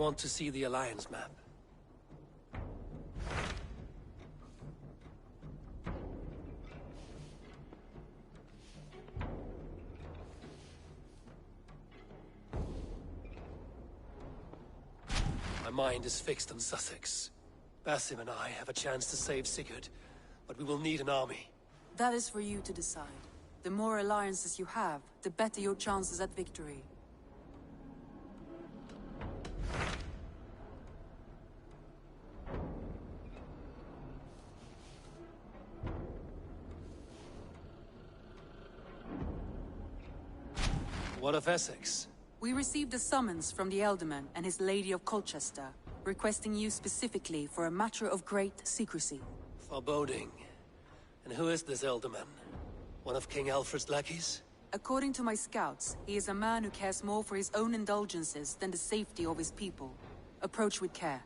want to see the Alliance map. My mind is fixed on Sussex. Basim and I have a chance to save Sigurd, but we will need an army. That is for you to decide. The more alliances you have, the better your chances at victory. What of Essex? We received a summons from the Ealdorman and his Lady of Colchester, requesting you specifically for a matter of great secrecy. Foreboding. And who is this Ealdorman? One of King Alfred's lackeys? According to my scouts, he is a man who cares more for his own indulgences than the safety of his people. Approach with care.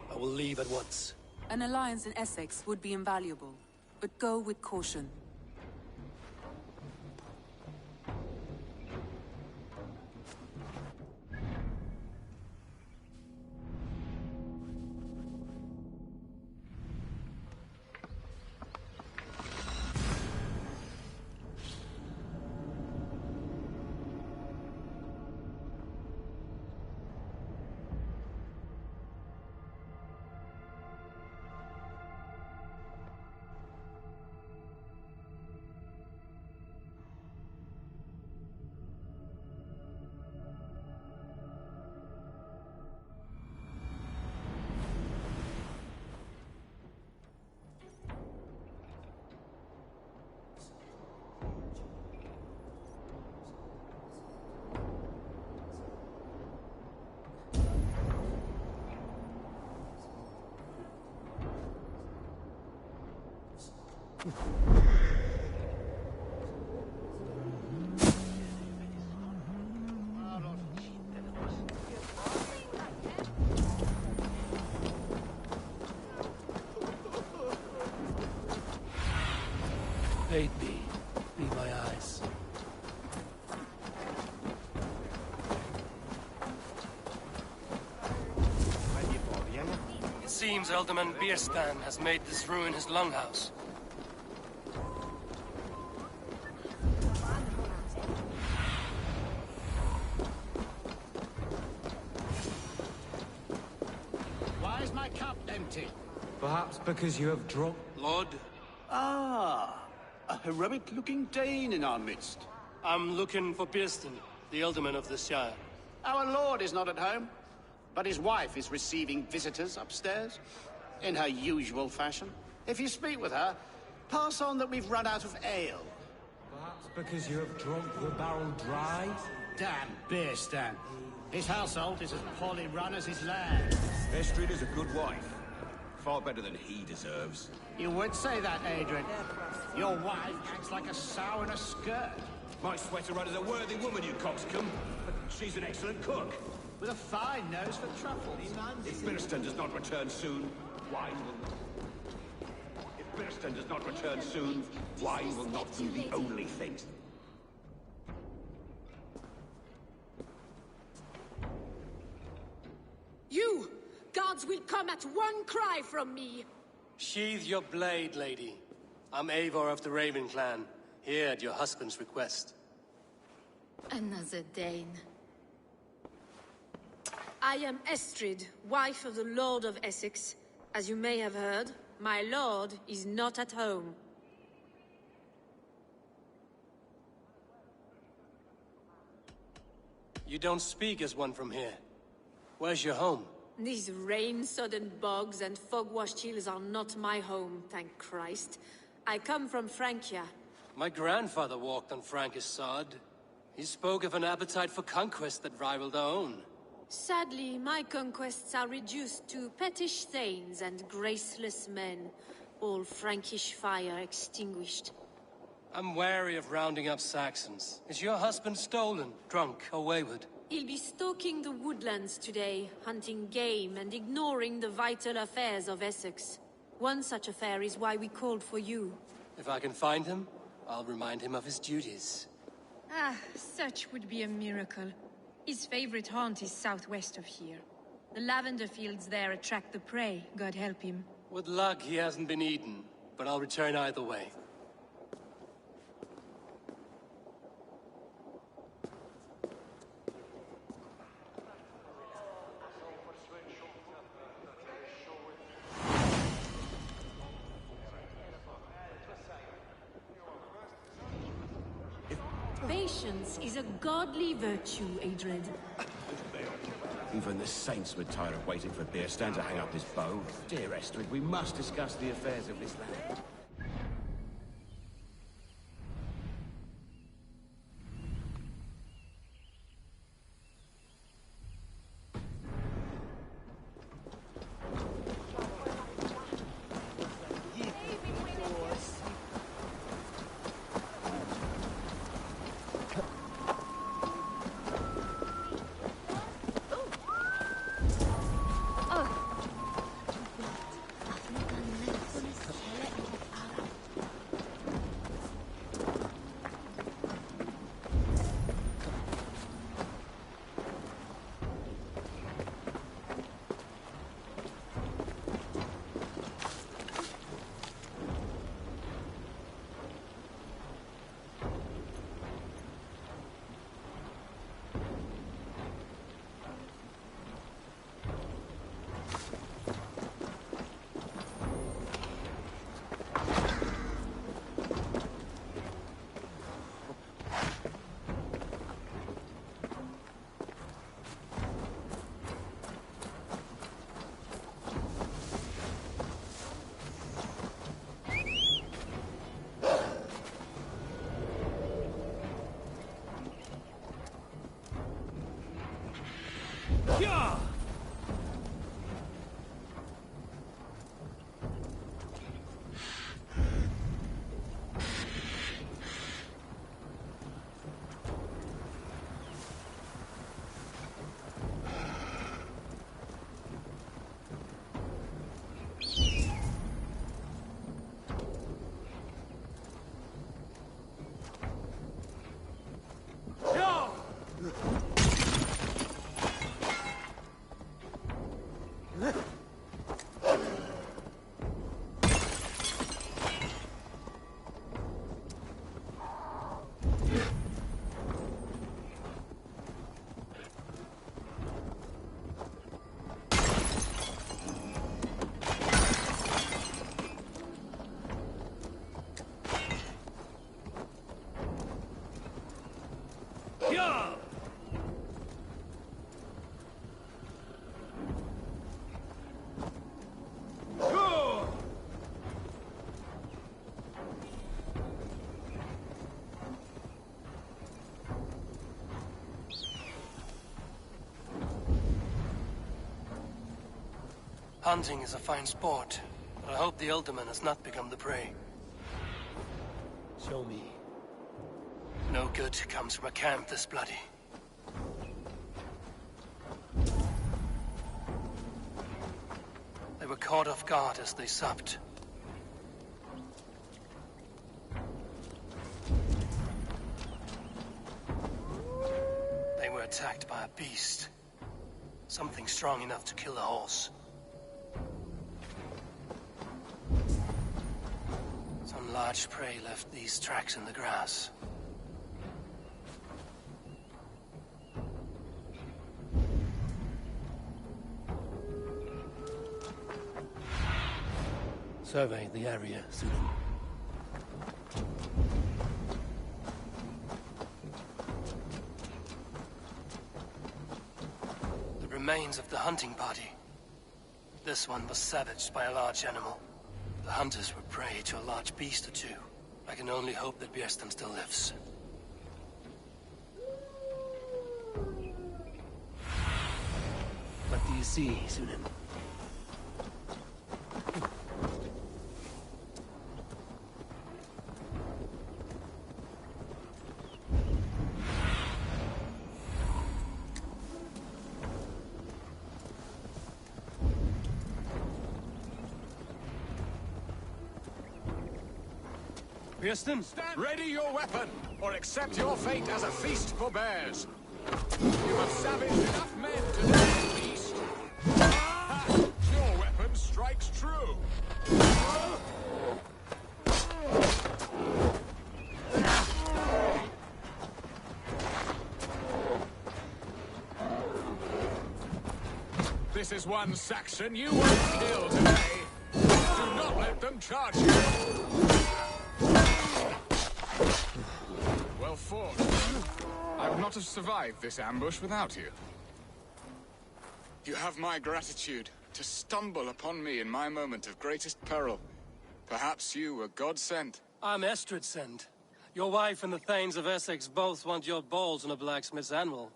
I will leave at once. An alliance in Essex would be invaluable, but go with caution. Bade me. Be my eyes. It seems Ealdorman Bierstan has made this ruin his longhouse. Why is my cup empty? Perhaps because you have drunk. Lord, Ah, a heroic-looking Dane in our midst. I'm looking for Bierstan, the Ealdorman of the Shire. Our lord is not at home, but his wife is receiving visitors upstairs, in her usual fashion. If you speak with her, pass on that we've run out of ale. Perhaps because you have drunk the barrel dry? Damn Bierstan. His household is as poorly run as his land. Estrid is a good wife. Far better than he deserves. You would say that, Adrian. Your wife acts like a sow in a skirt. My sweater run is a worthy woman, you coxcomb. But she's an excellent cook. With a fine nose for truffles. If Bierstan does not return soon, wine will... If Bierstan does not return soon, wine will not be the only thing. You! Gods will come at one cry from me! Sheathe your blade, lady. I'm Eivor of the Raven clan, here at your husband's request. Another Dane. I am Estrid, wife of the Lord of Essex. As you may have heard, my lord is not at home. You don't speak as one from here. Where's your home? These rain-sodden bogs and fog-washed hills are not my home, thank Christ. I come from Francia. My grandfather walked on Frankish sod. He spoke of an appetite for conquest that rivaled our own. Sadly, my conquests are reduced to pettish thanes and graceless men, all Frankish fire extinguished. I'm wary of rounding up Saxons. Is your husband stolen, drunk, or wayward? He'll be stalking the woodlands today, hunting game and ignoring the vital affairs of Essex. One such affair is why we called for you. If I can find him, I'll remind him of his duties. Ah, such would be a miracle. His favorite haunt is southwest of here. The lavender fields there attract the prey, God help him. With luck, he hasn't been eaten, but I'll return either way. Patience is a godly virtue, Adred. Even the saints would tire of waiting for Beerstan to hang up his bow. Dear Estrid, we must discuss the affairs of this land. Hunting is a fine sport, but I hope the Elderman has not become the prey. Show me. No good comes from a camp this bloody. They were caught off guard as they supped. They were attacked by a beast. Something strong enough to kill a horse. Some large prey left these tracks in the grass. Survey the area, Sunan. The remains of the hunting party. This one was savaged by a large animal. The hunters were prey to a large beast or two. I can only hope that Björnstan still lives. What do you see, Sunan? Pearson? Ready your weapon, or accept your fate as a feast for bears. You have savaged enough men to defeat the beast. Ha! Your weapon strikes true. This is one Saxon you won't kill today. Do not let them charge you. Well fought. I would not have survived this ambush without you. You have my gratitude to stumble upon me in my moment of greatest peril. Perhaps you were God-sent. I'm Estrid sent. Your wife and the Thanes of Essex both want your balls on a blacksmith's anvil.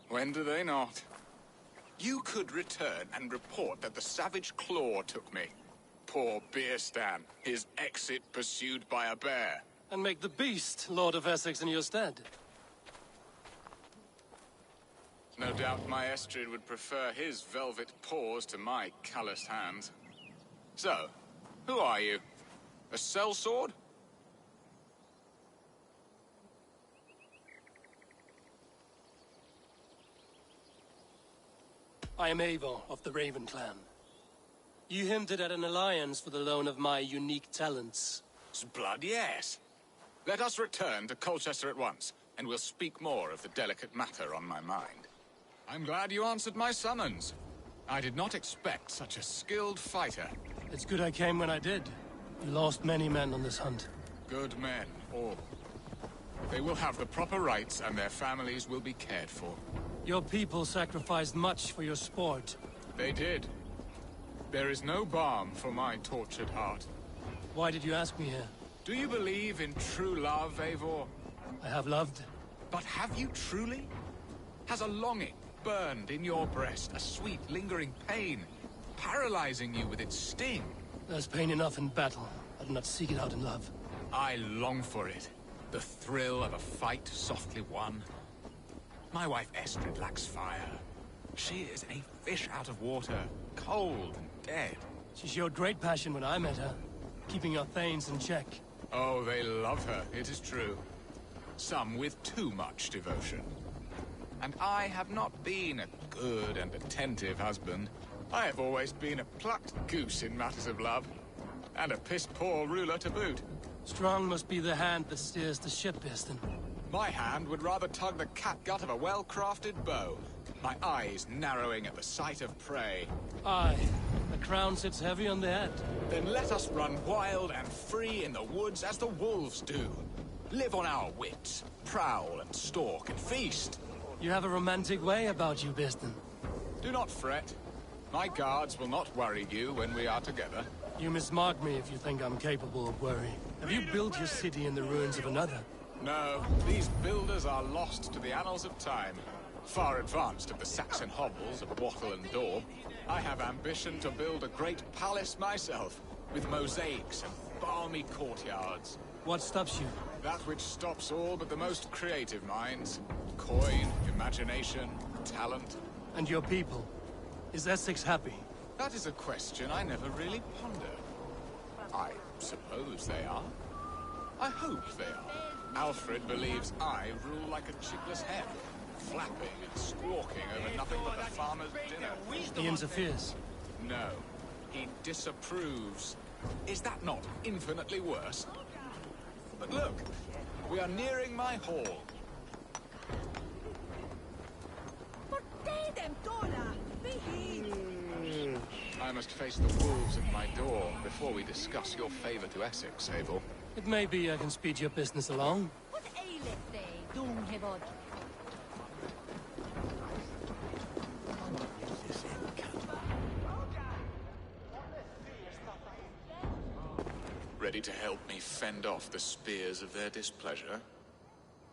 When do they not? You could return and report that the savage Claw took me. Poor Beerstan, his exit pursued by a bear. And make the beast Lord of Essex in your stead. No doubt my Estrid would prefer his velvet paws to my calloused hands. So, who are you? A sellsword? I am Eivor of the Raven clan. You hinted at an alliance for the loan of my unique talents. Blood, yes. Let us return to Colchester at once, and we'll speak more of the delicate matter on my mind. I'm glad you answered my summons. I did not expect such a skilled fighter. It's good I came when I did. You lost many men on this hunt. Good men, all. They will have the proper rights, and their families will be cared for. Your people sacrificed much for your sport. They did. There is no balm for my tortured heart. Why did you ask me here? Do you believe in true love, Eivor? I have loved. But have you truly? Has a longing burned in your breast, a sweet, lingering pain, paralyzing you with its sting? There's pain enough in battle. I do not seek it out in love. I long for it. The thrill of a fight softly won. My wife Estrid lacks fire. She is a fish out of water, cold and dead. She showed great passion when I met her, keeping your Thanes in check. Oh, they love her, it is true. Some with too much devotion. And I have not been a good and attentive husband. I have always been a plucked goose in matters of love. And a piss-poor ruler to boot. Strong must be the hand that steers the ship, Piston. My hand would rather tug the catgut of a well-crafted bow. My eyes narrowing at the sight of prey. Aye, the crown sits heavy on the head. Then let us run wild and free in the woods as the wolves do. Live on our wits, prowl and stalk and feast. You have a romantic way about you, Piston. Do not fret. My guards will not worry you when we are together. You mismark me if you think I'm capable of worry. Have you built your city in the ruins of another? No, these builders are lost to the annals of time. Far advanced of the Saxon hovels of Wattle and Daub. I have ambition to build a great palace myself, with mosaics and balmy courtyards. What stops you? That which stops all but the most creative minds. Coin, imagination, talent. And your people? Is Essex happy? That is a question I never really pondered. I suppose they are. I hope they are. Alfred believes I rule like a chickless hen, flapping and squawking over nothing but the farmer's dinner. He interferes. No, he disapproves. Is that not infinitely worse? But look, we are nearing my hall. I must face the wolves at my door before we discuss your favor to Essex, Eivor. It may be I can speed your business along. Ready to help me fend off the spears of their displeasure?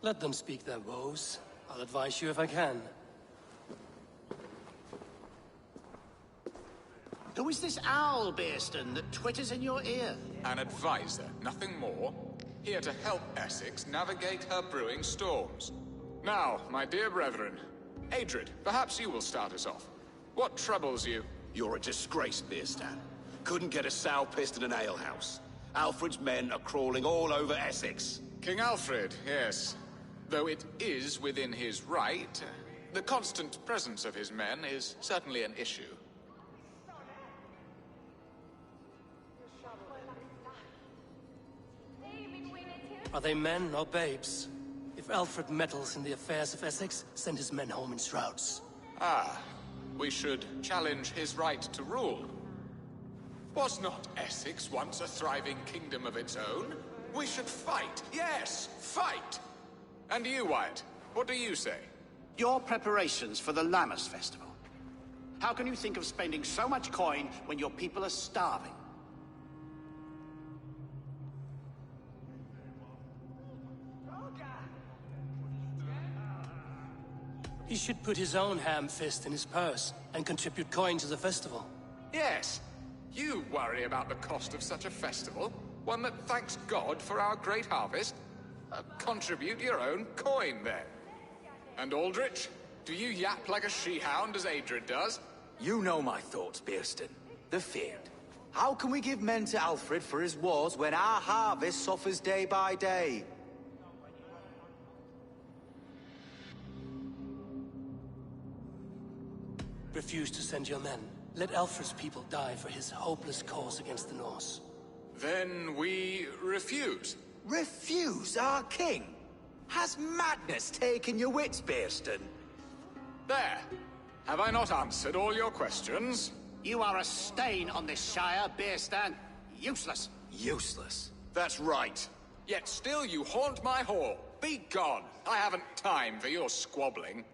Let them speak their woes. I'll advise you if I can. Who is this owl, Beerston, that twitters in your ear? An advisor, nothing more. Here to help Essex navigate her brewing storms. Now, my dear brethren, Adrid, perhaps you will start us off. What troubles you? You're a disgrace, Beerstan. Couldn't get a sow pissed in an alehouse. Alfred's men are crawling all over Essex. King Alfred, yes. Though it is within his right, the constant presence of his men is certainly an issue. Are they men or babes? If Alfred meddles in the affairs of Essex, send his men home in shrouds. Ah, we should challenge his right to rule. Was not Essex once a thriving kingdom of its own? We should fight, yes, fight! And you, Wyatt, what do you say? Your preparations for the Lammas festival. How can you think of spending so much coin when your people are starving? He should put his own ham fist in his purse and contribute coin to the festival. Yes, you worry about the cost of such a festival, one that thanks God for our great harvest. Contribute your own coin, then. And Aldrich, do you yap like a she-hound as Adred does? You know my thoughts, Bearston. The field. How can we give men to Alfred for his wars when our harvest suffers day by day? Refuse to send your men. Let Alfred's people die for his hopeless cause against the Norse. Then we refuse. Refuse our king? Has madness taken your wits, Bearston? There. Have I not answered all your questions? You are a stain on this shire, Bearstan. Useless. Useless. That's right. Yet still you haunt my hall. Be gone. I haven't time for your squabbling.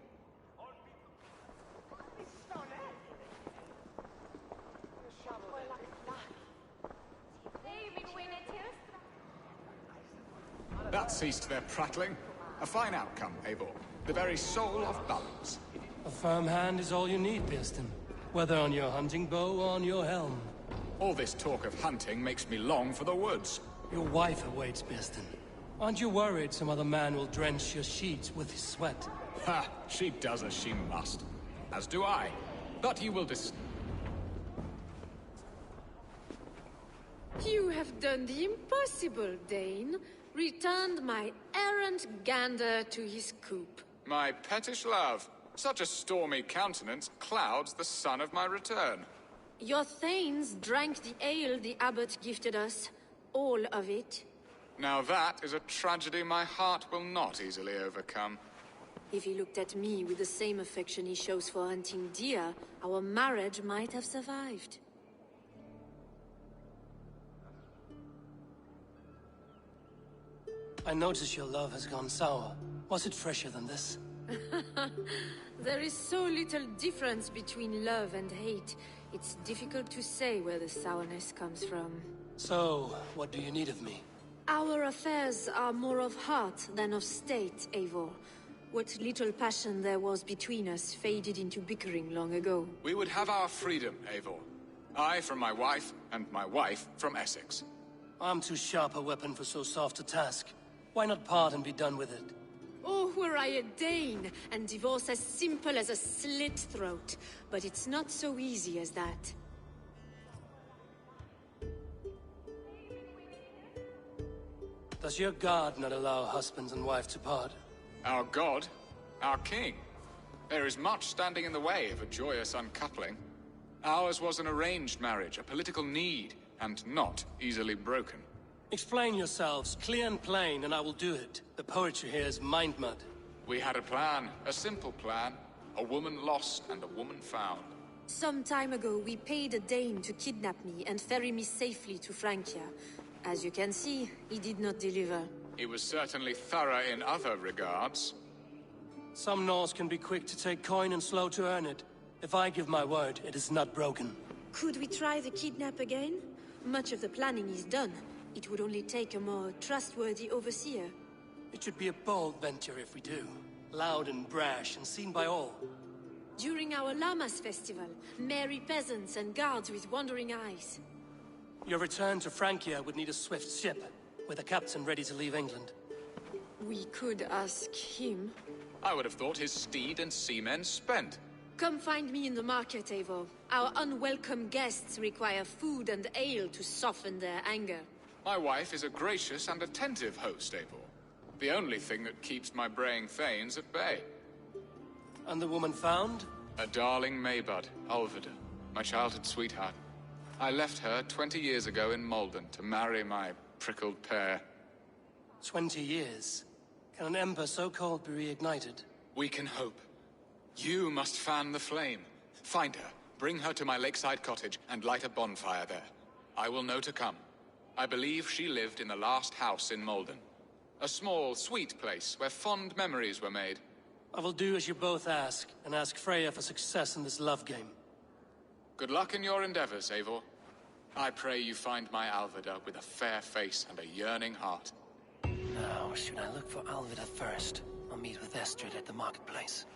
That ceased their prattling. A fine outcome, Eivor. The very soul of balance. A firm hand is all you need, Bearston. Whether on your hunting bow or on your helm. All this talk of hunting makes me long for the woods. Your wife awaits, Bearston. Aren't you worried some other man will drench your sheets with his sweat? Ha! She does as she must. As do I. But you will You have done the impossible, Dane. Returned my errant gander to his coop. My pettish love. Such a stormy countenance clouds the sun of my return. Your thanes drank the ale the abbot gifted us. All of it. Now that is a tragedy my heart will not easily overcome. If he looked at me with the same affection he shows for hunting deer, our marriage might have survived. I notice your love has gone sour. Was it fresher than this? There is so little difference between love and hate. It's difficult to say where the sourness comes from. So, what do you need of me? Our affairs are more of heart than of state, Eivor. What little passion there was between us faded into bickering long ago. We would have our freedom, Eivor. I from my wife, and my wife from Essex. I'm too sharp a weapon for so soft a task. Why not part and be done with it? Oh, were I a Dane, and divorce as simple as a slit throat. But it's not so easy as that. Does your god not allow husbands and wife to part? Our god? Our king? There is much standing in the way of a joyous uncoupling. Ours was an arranged marriage, a political need, and not easily broken. Explain yourselves, clear and plain, and I will do it. The poetry here is mind mud. We had a plan, a simple plan. A woman lost and a woman found. Some time ago, we paid a Dane to kidnap me and ferry me safely to Francia. As you can see, he did not deliver. He was certainly thorough in other regards. Some Norse can be quick to take coin and slow to earn it. If I give my word, it is not broken. Could we try the kidnap again? Much of the planning is done. It would only take a more trustworthy overseer. It should be a bold venture if we do. Loud and brash and seen by all. During our Lammas festival, merry peasants and guards with wandering eyes. Your return to Francia would need a swift ship, with a captain ready to leave England. We could ask him. I would have thought his steed and seamen spent. Come find me in the market, Eivor. Our unwelcome guests require food and ale to soften their anger. My wife is a gracious and attentive host, Eivor. The only thing that keeps my braying thanes at bay. And the woman found? A darling Maybud, Alvida, my childhood sweetheart. I left her 20 years ago in Malden to marry my prickled pear. 20 years? Can an ember so cold be reignited? We can hope. You must fan the flame. Find her, bring her to my lakeside cottage, and light a bonfire there. I will know to come. I believe she lived in the last house in Malden. A small, sweet place where fond memories were made. I will do as you both ask, and ask Freya for success in this love game. Good luck in your endeavors, Eivor. I pray you find my Alvida with a fair face and a yearning heart. Now, should I look for Alvida first, or meet with Estrid at the marketplace?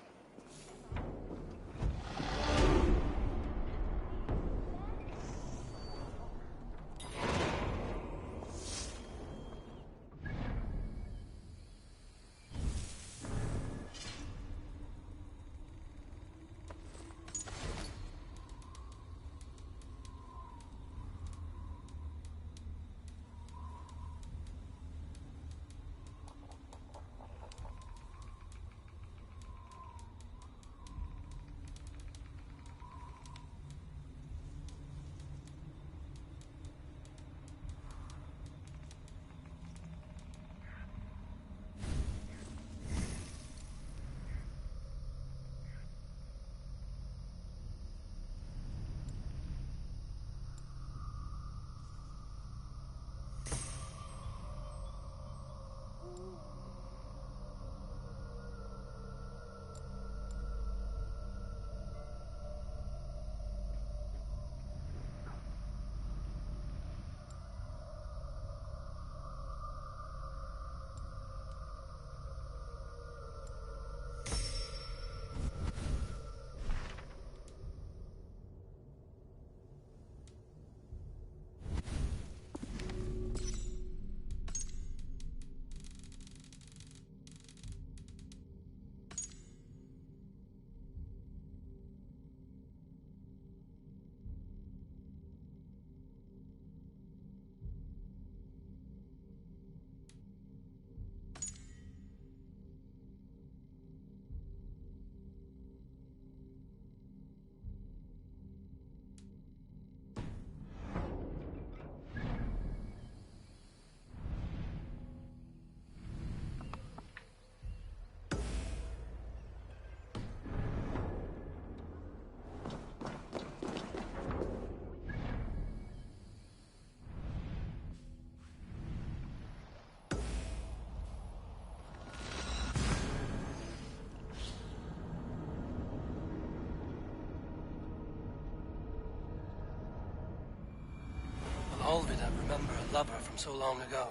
Alvida remember a lover from so long ago?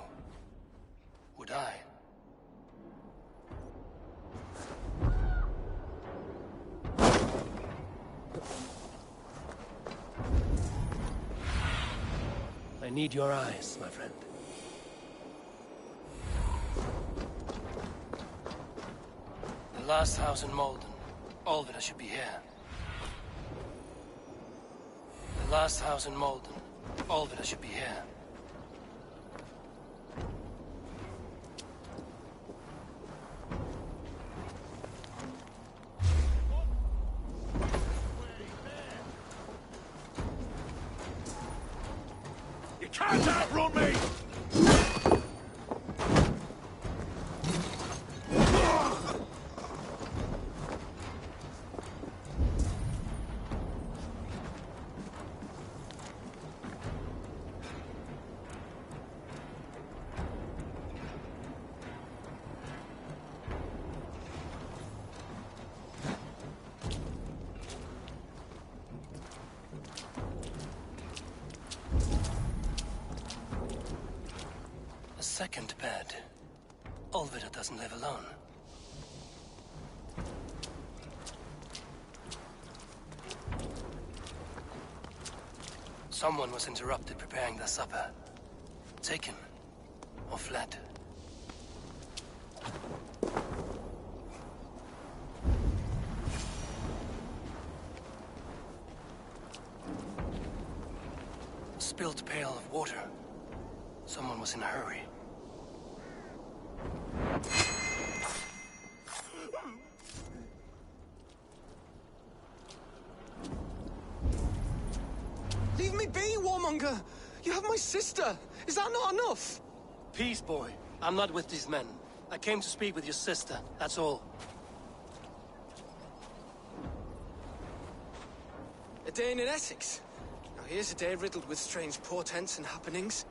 Would I? I need your eyes, my friend. The last house in Malden. Alvida should be here. The last house in Malden. Alvida should be here. You can't outrun me! Second bed. Alvida doesn't live alone. Someone was interrupted preparing their supper. Taken. Or fled. Spilled pail of water. Someone was in a hurry. Leave me be, warmonger! You have my sister! Is that not enough? Peace, boy. I'm not with these men. I came to speak with your sister, that's all. A day in Essex. Now here's a day riddled with strange portents and happenings.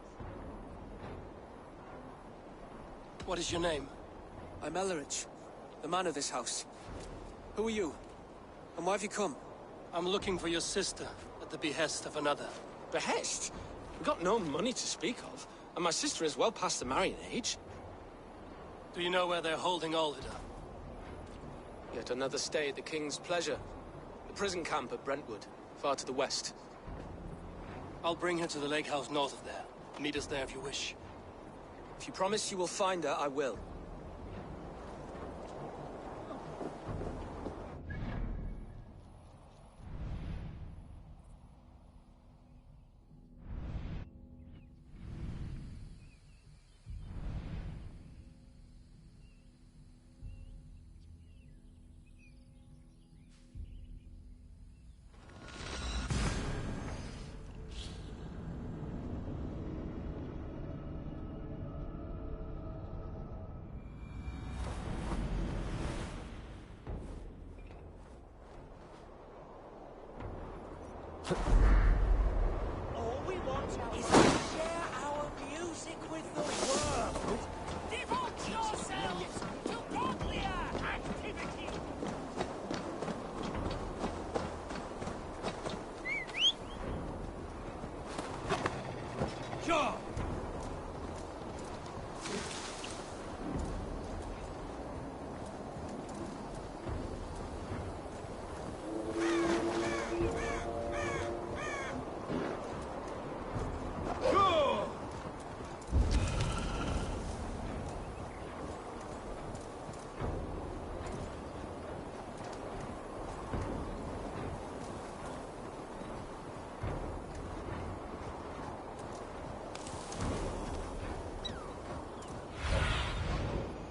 What is your name? I'm Ellerich, the man of this house. Who are you? And why have you come? I'm looking for your sister, at the behest of another. Behest? We've got no money to speak of, and my sister is well past the marrying age. Do you know where they're holding Alvida? Yet another stay at the King's pleasure. The prison camp at Brentwood, far to the west. I'll bring her to the lake house north of there. Meet us there if you wish. If you promise you will find her, I will. All we want is to share our music with the world. Devote yourselves to godlier activity. Sure.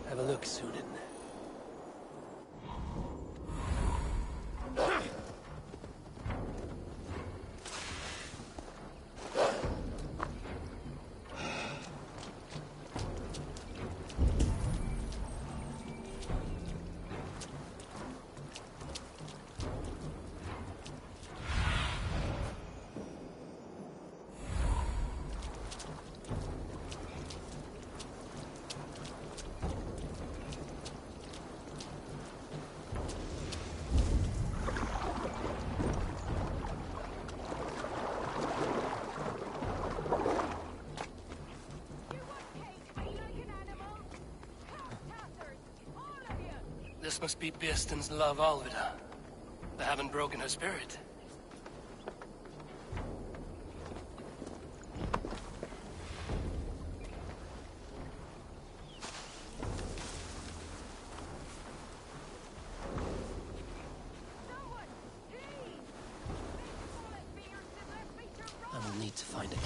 Have a look, Sunan. This must be Birsten's love, Alvida. They haven't broken her spirit. I will need to find a key.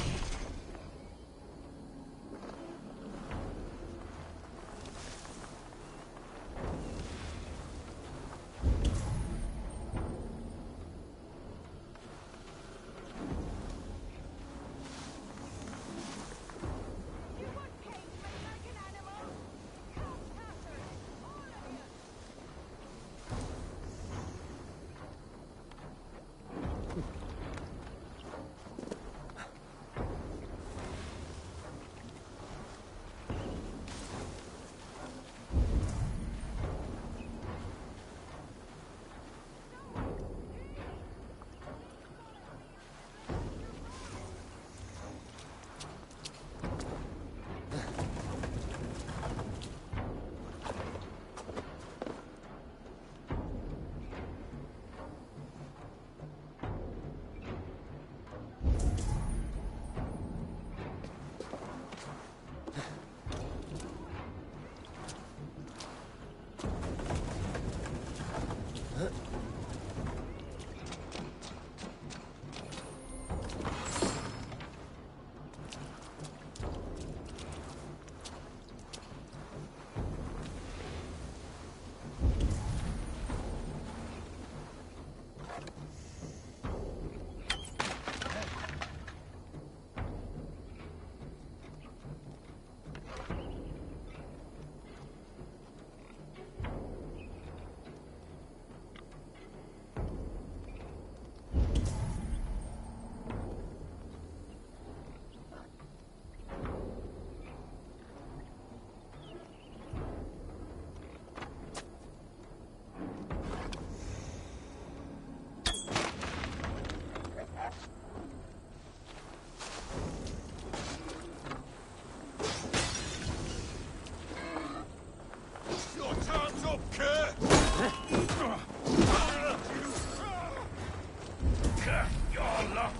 Your luck!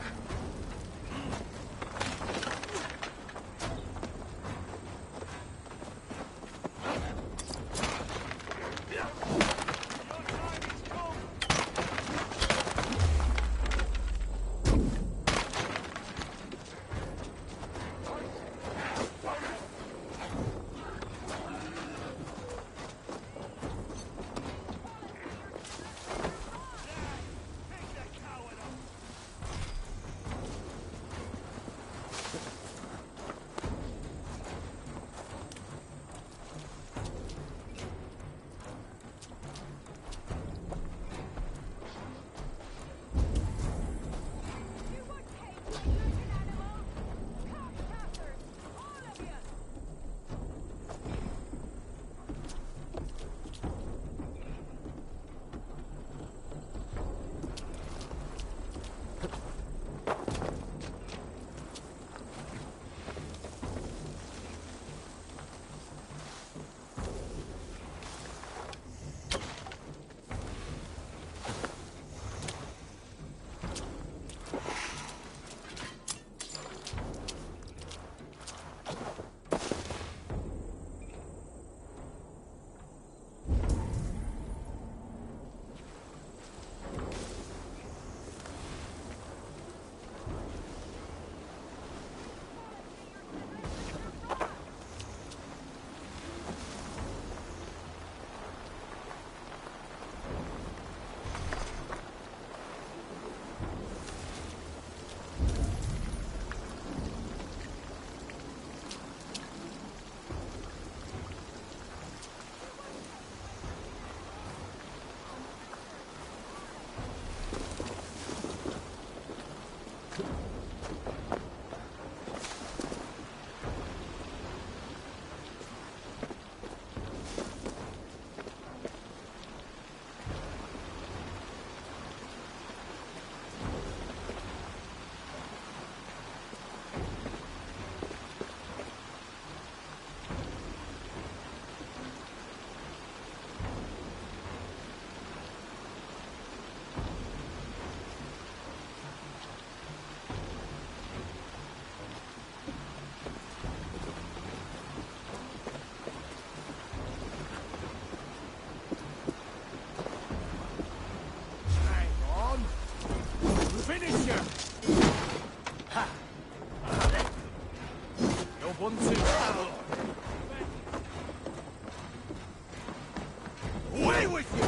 Away with you!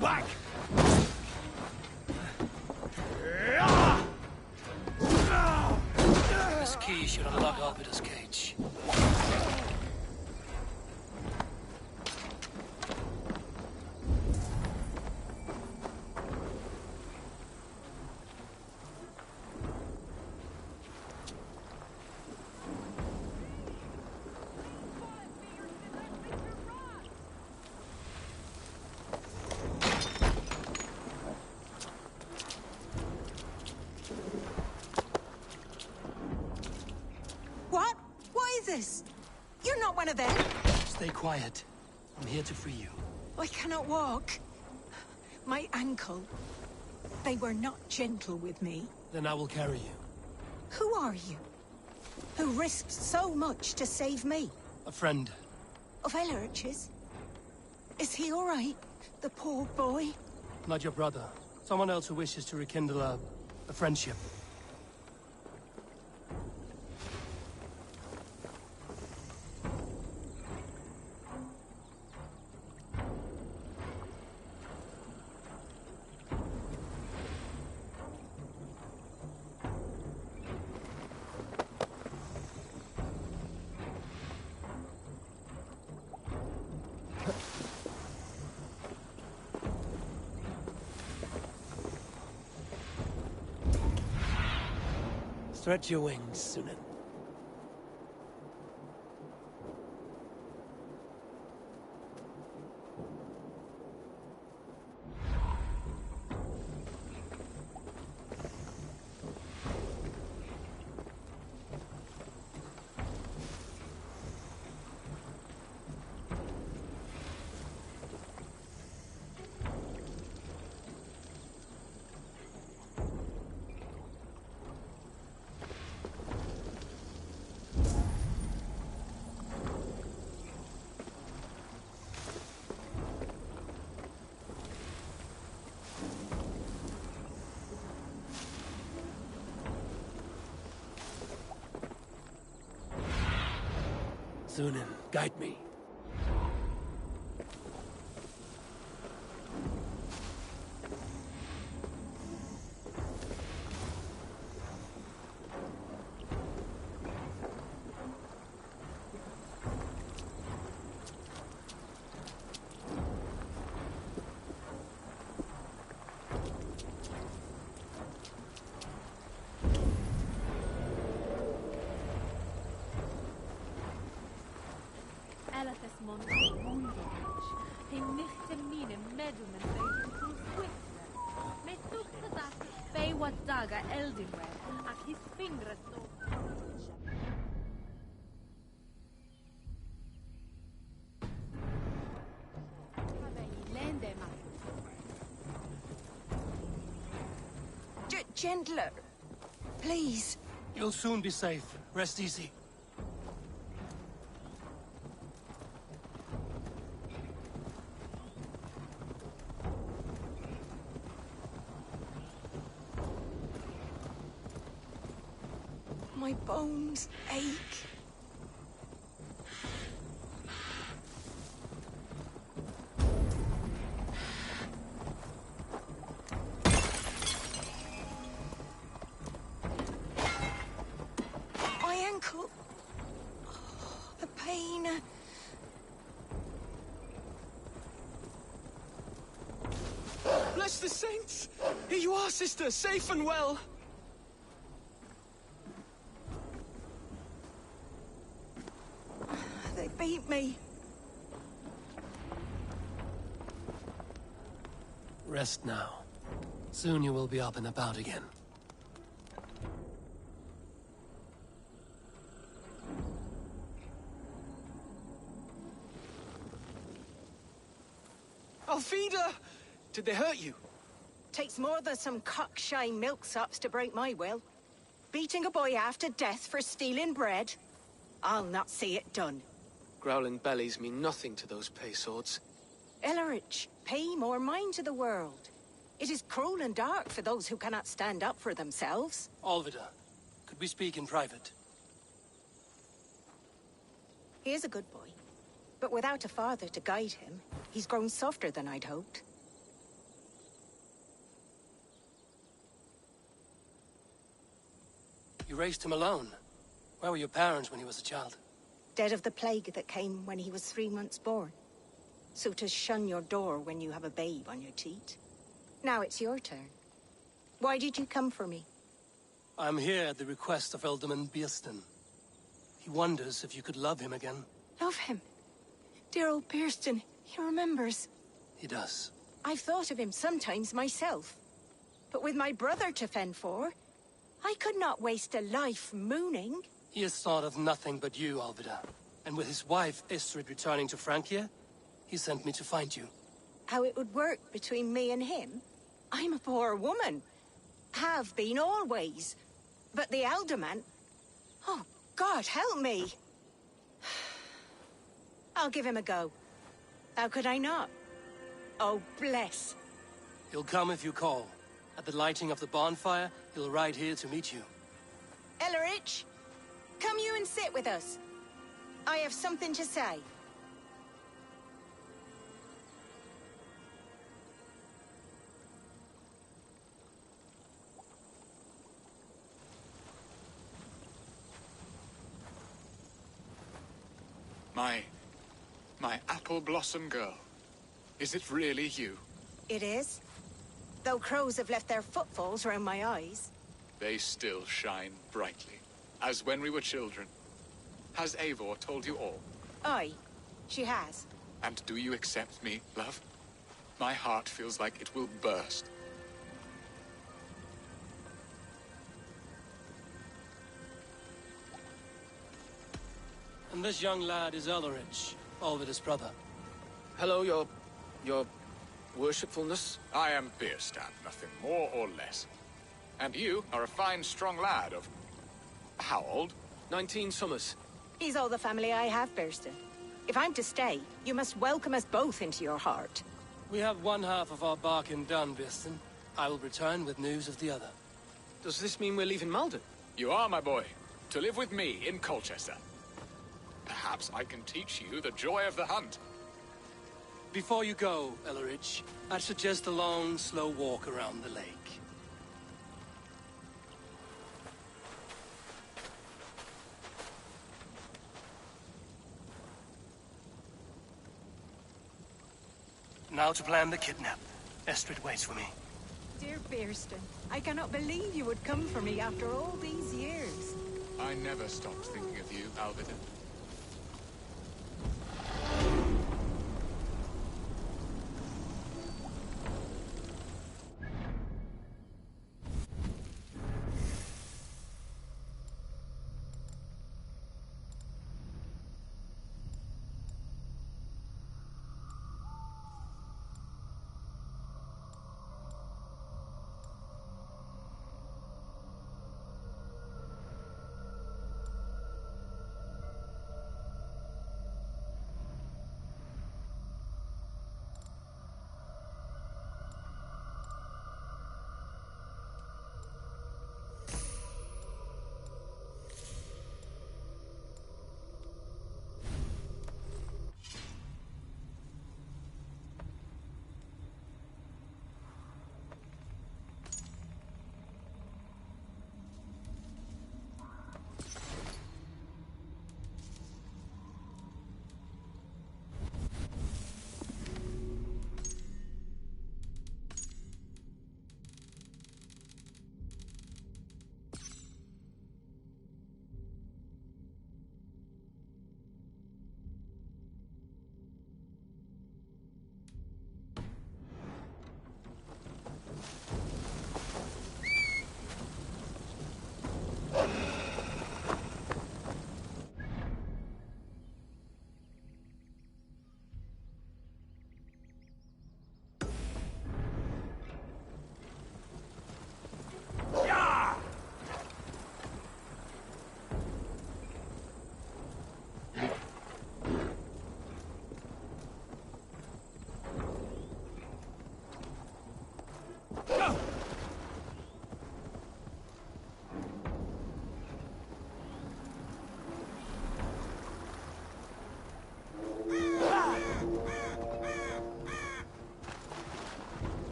Back! This key should unlock Albita's cage. What? What is this? You're not one of them. Stay quiet. I'm here to free you. I cannot walk. My ankle. They were not gentle with me. Then I will carry you. Who are you? Who risked so much to save me? A friend. Of Ellerch's? Is he all right? The poor boy? Not your brother. Someone else who wishes to rekindle a friendship. Stretch your wings, Sunan. Sunan, guide me. Gentler. Please. You'll soon be safe. Rest easy. My bones ache. My ankle. Oh, the pain. Bless the saints! Here you are, sister, safe and well. They beat me. Rest now. Soon you will be up and about again. Alfida! Did they hurt you? Takes more than some cockshy milksops to break my will. Beating a boy half to death for stealing bread? I'll not see it done. Growling bellies mean nothing to those pay swords. Ellerich, pay more mind to the world. It is cruel and dark for those who cannot stand up for themselves. Alvida, could we speak in private? He is a good boy, but without a father to guide him, he's grown softer than I'd hoped. You raised him alone. Where were your parents when he was a child? Dead of the plague that came when he was 3 months born. So to shun your door when you have a babe on your teat. Now it's your turn. Why did you come for me? I'm here at the request of Alderman Biersten. He wonders if you could love him again. Love him? Dear old Biersten, he remembers. He does. I've thought of him sometimes myself. But with my brother to fend for, I could not waste a life mooning. He has thought of nothing but you, Alvida. And with his wife, Istrid, returning to Francia, he sent me to find you. How it would work between me and him? I'm a poor woman. Have been always. But the alderman... Oh, God, help me! I'll give him a go. How could I not? Oh, bless. He'll come if you call. At the lighting of the bonfire, he'll ride here to meet you. Ellerich, come you and sit with us. I have something to say. My apple blossom girl. Is it really you? It is. Though crows have left their footfalls round my eyes. They still shine brightly, as when we were children. Has Eivor told you all? Aye, she has. And do you accept me, love? My heart feels like it will burst. And this young lad is Ellerich, Alvida's brother. Hello, your worshipfulness. I am Bierstadt, nothing more or less. And you are a fine, strong lad of... how old? 19 summers. He's all the family I have, Biersten. If I'm to stay, you must welcome us both into your heart. We have one half of our bargain done, Biersten. I will return with news of the other. Does this mean we're leaving Malden? You are, my boy. To live with me in Colchester. Perhaps I can teach you the joy of the hunt. Before you go, Elleridge, I'd suggest a long, slow walk around the lake. Now to plan the kidnap. Estrid waits for me. Dear Bearston, I cannot believe you would come for me after all these years. I never stopped thinking of you, Alvida.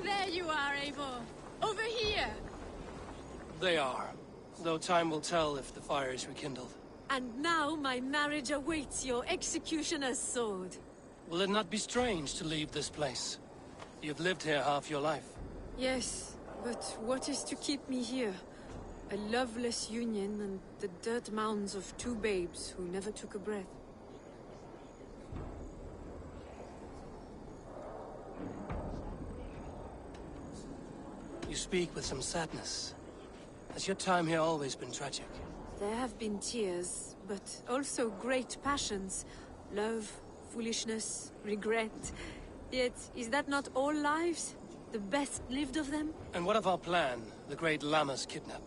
There you are, Eivor. Over here. They are. Though time will tell if the fire is rekindled. And now my marriage awaits your executioner's sword. Will it not be strange to leave this place? You've lived here half your life. Yes, but what is to keep me here? A loveless union and the dirt mounds of two babes who never took a breath. You speak with some sadness. Has your time here always been tragic? There have been tears, but also great passions. Love, foolishness, regret. Yet, is that not all lives? The best lived of them? And what of our plan, the great Lamma's kidnap?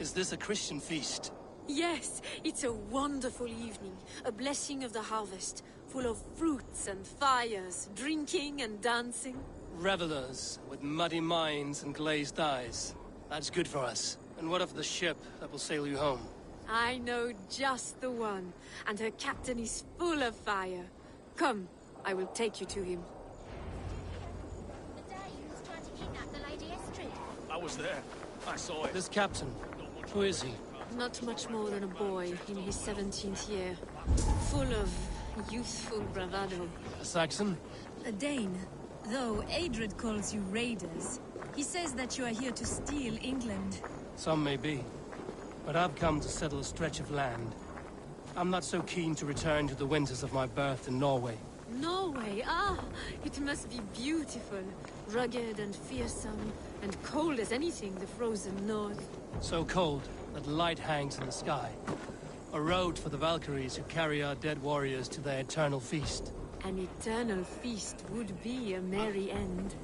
Is this a Christian feast? Yes, it's a wonderful evening. A blessing of the harvest, full of fruits and fires, drinking and dancing. Revelers, with muddy minds and glazed eyes. That's good for us. And what of the ship that will sail you home? I know just the one, and her captain is full of fire. Come, I will take you to him. The Danes tried to kidnap the Lady Estrid. I was there. I saw it. This captain, who is he? Not much more than a boy in his 17th year. Full of youthful bravado. A Saxon? A Dane. Though Adred calls you raiders. He says that you are here to steal England. Some may be. But I've come to settle a stretch of land. I'm not so keen to return to the winters of my birth in Norway. Norway? Ah, it must be beautiful. Rugged and fearsome, and cold as anything the frozen north. So cold that light hangs in the sky. A road for the Valkyries who carry our dead warriors to their eternal feast. An eternal feast would be a merry end.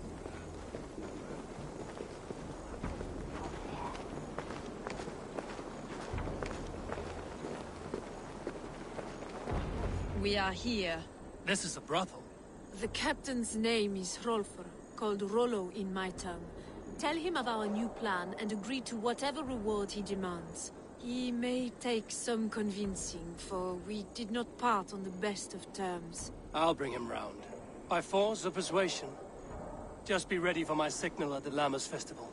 We are here. This is a brothel. The captain's name is Hrolfr, called Rollo in my tongue. Tell him of our new plan and agree to whatever reward he demands. He may take some convincing, for we did not part on the best of terms. I'll bring him round. By force or persuasion. Just be ready for my signal at the Lammas festival.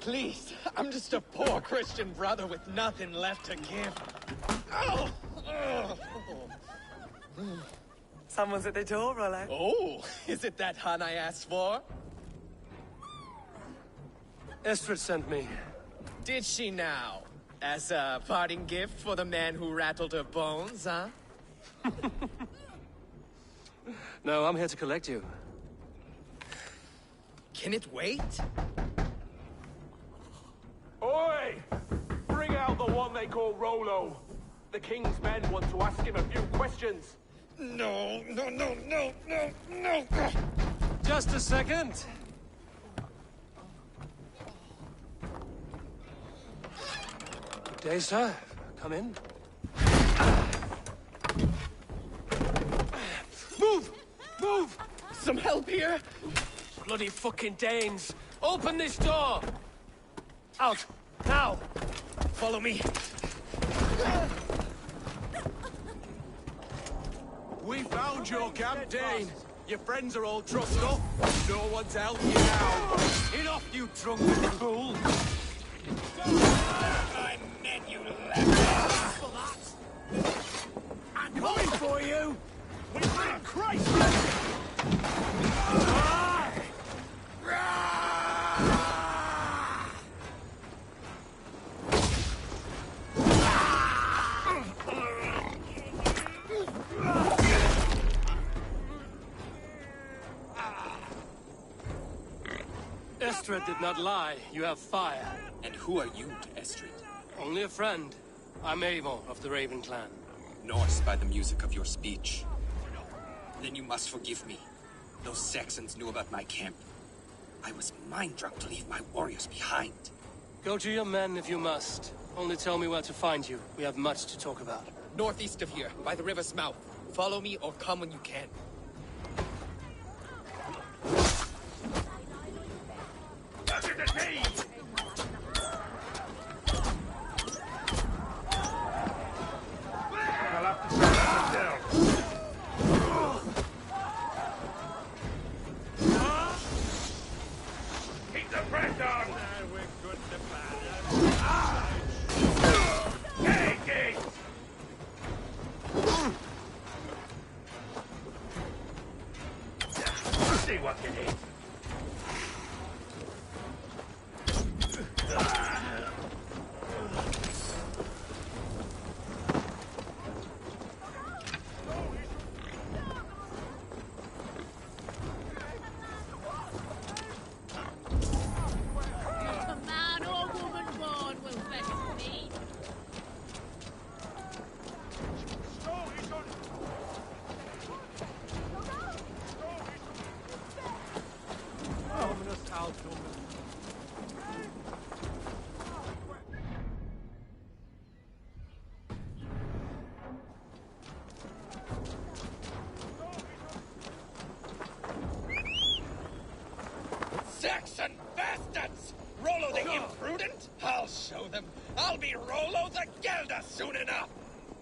Please, I'm just a poor Christian brother with nothing left to give. Oh! Someone's at the door, Rollo. Oh, is it that hun I asked for? Estrid sent me. Did she now? As a parting gift for the man who rattled her bones, huh? No, I'm here to collect you. Can it wait? Oi! Bring out the one they call Rollo. The king's men want to ask him a few questions. No. Just a second. Good day, sir. Come in. Move! Move! Some help here? Bloody fucking Danes! Open this door! Out! Now! Follow me. We found your camp, Dane. Your friends are all trussed up. No one's helping you now. Enough, you drunken fool! I meant you left for that. I'm coming for you! We bring Christ! Estrid did not lie. You have fire. And who are you to Estrid? Only a friend. I'm Eivor of the Raven clan. Norse by the music of your speech. Then you must forgive me. Those Saxons knew about my camp. I was mind-drunk to leave my warriors behind. Go to your men if you must. Only tell me where to find you. We have much to talk about. Northeast of here, by the river's mouth. Follow me or come when you can. Keep the pressure on! We're good to see what you need. Saxon bastards! Rollo the imprudent? I'll show them. I'll be Rollo the Gelder soon enough!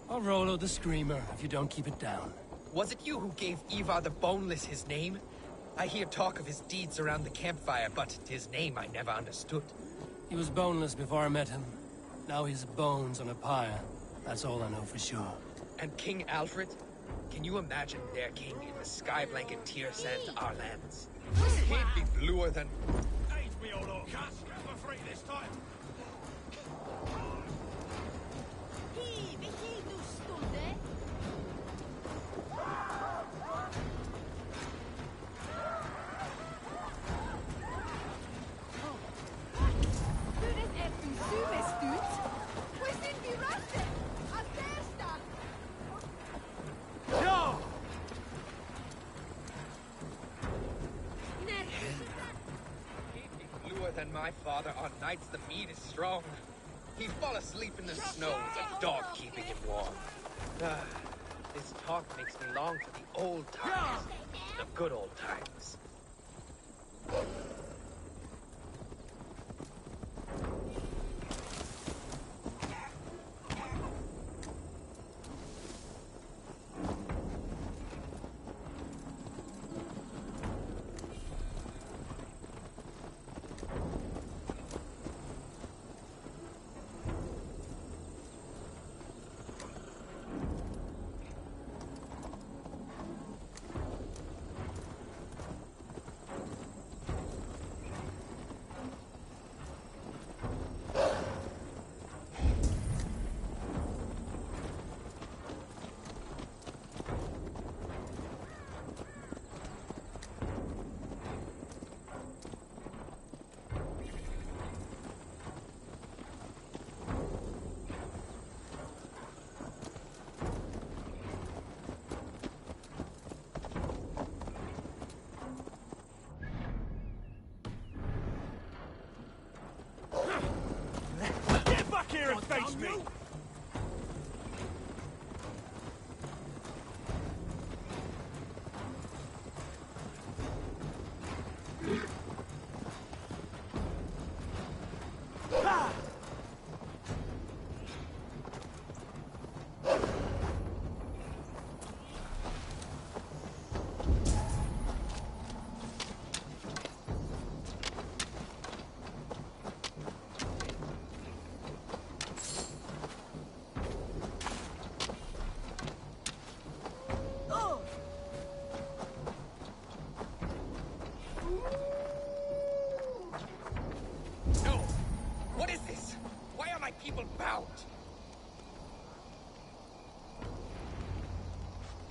Or Rollo the Screamer, if you don't keep it down. Was it you who gave Ivar the Boneless his name? I hear talk of his deeds around the campfire, but his name I never understood. He was boneless before I met him. Now he's bones on a pyre. That's all I know for sure. And King Alfred? Can you imagine their king in the sky blanket tear sands our lands? He'd be bluer than... Aid me, O Lord. Can't scrap for free this time. Than my father on nights the mead is strong. He'd fall asleep in the snow with a dog keeping him warm. This talk makes me long for the old times. The good old times. Here and face me!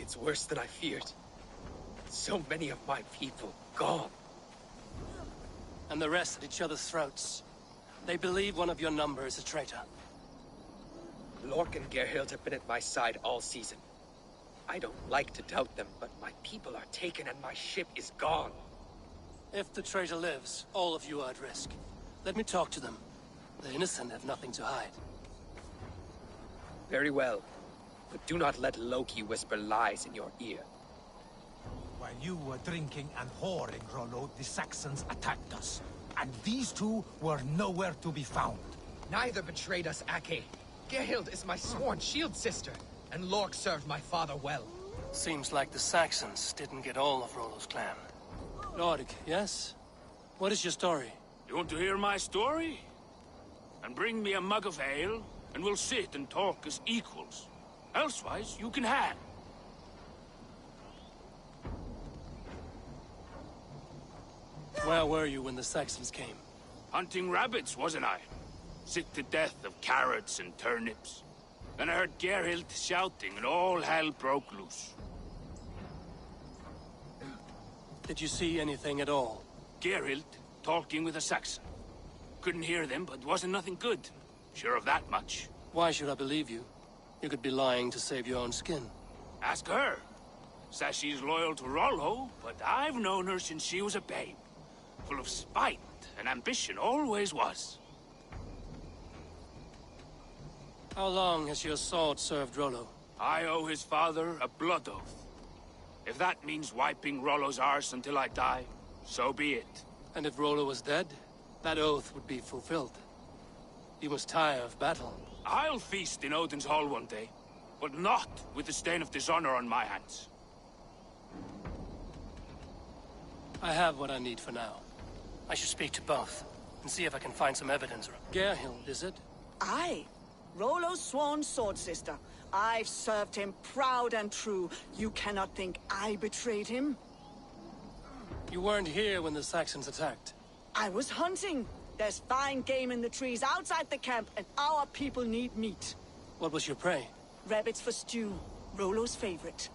It's worse than I feared. So many of my people gone. And the rest at each other's throats. They believe one of your number is a traitor. Lork and Gerhild have been at my side all season. I don't like to doubt them, but my people are taken and my ship is gone. If the traitor lives, all of you are at risk. Let me talk to them. The innocent have nothing to hide. Very well. But do not let Loki whisper lies in your ear. While you were drinking and whoring, Rollo, the Saxons attacked us. And these two were nowhere to be found. Neither betrayed us, Ake. Gerhild is my sworn shield sister, and Lork served my father well. Seems like the Saxons didn't get all of Rollo's clan. Lork, yes? What is your story? You want to hear my story? And bring me a mug of ale, and we'll sit and talk as equals. Elsewise, you can hang. Where were you when the Saxons came? Hunting rabbits, wasn't I? Sick to death of carrots and turnips. Then I heard Gerhild shouting, and all hell broke loose. Did you see anything at all? Gerhild talking with a Saxon. Couldn't hear them, but wasn't nothing good. Sure of that much. Why should I believe you? You could be lying to save your own skin. Ask her. Says she's loyal to Rollo, but I've known her since she was a babe. Full of spite and ambition, always was. How long has your sword served Rollo? I owe his father a blood oath. If that means wiping Rollo's arse until I die, so be it. And if Rollo was dead, that oath would be fulfilled. He must tire of battle. I'll feast in Odin's hall one day, but not with the stain of dishonor on my hands. I have what I need for now. I should speak to both, and see if I can find some evidence. Gerhild, is it? Aye. Rollo's sworn sword sister. I've served him proud and true. You cannot think I betrayed him? You weren't here when the Saxons attacked. I was hunting. There's fine game in the trees outside the camp, and our people need meat. What was your prey? Rabbits for stew. Rollo's favorite.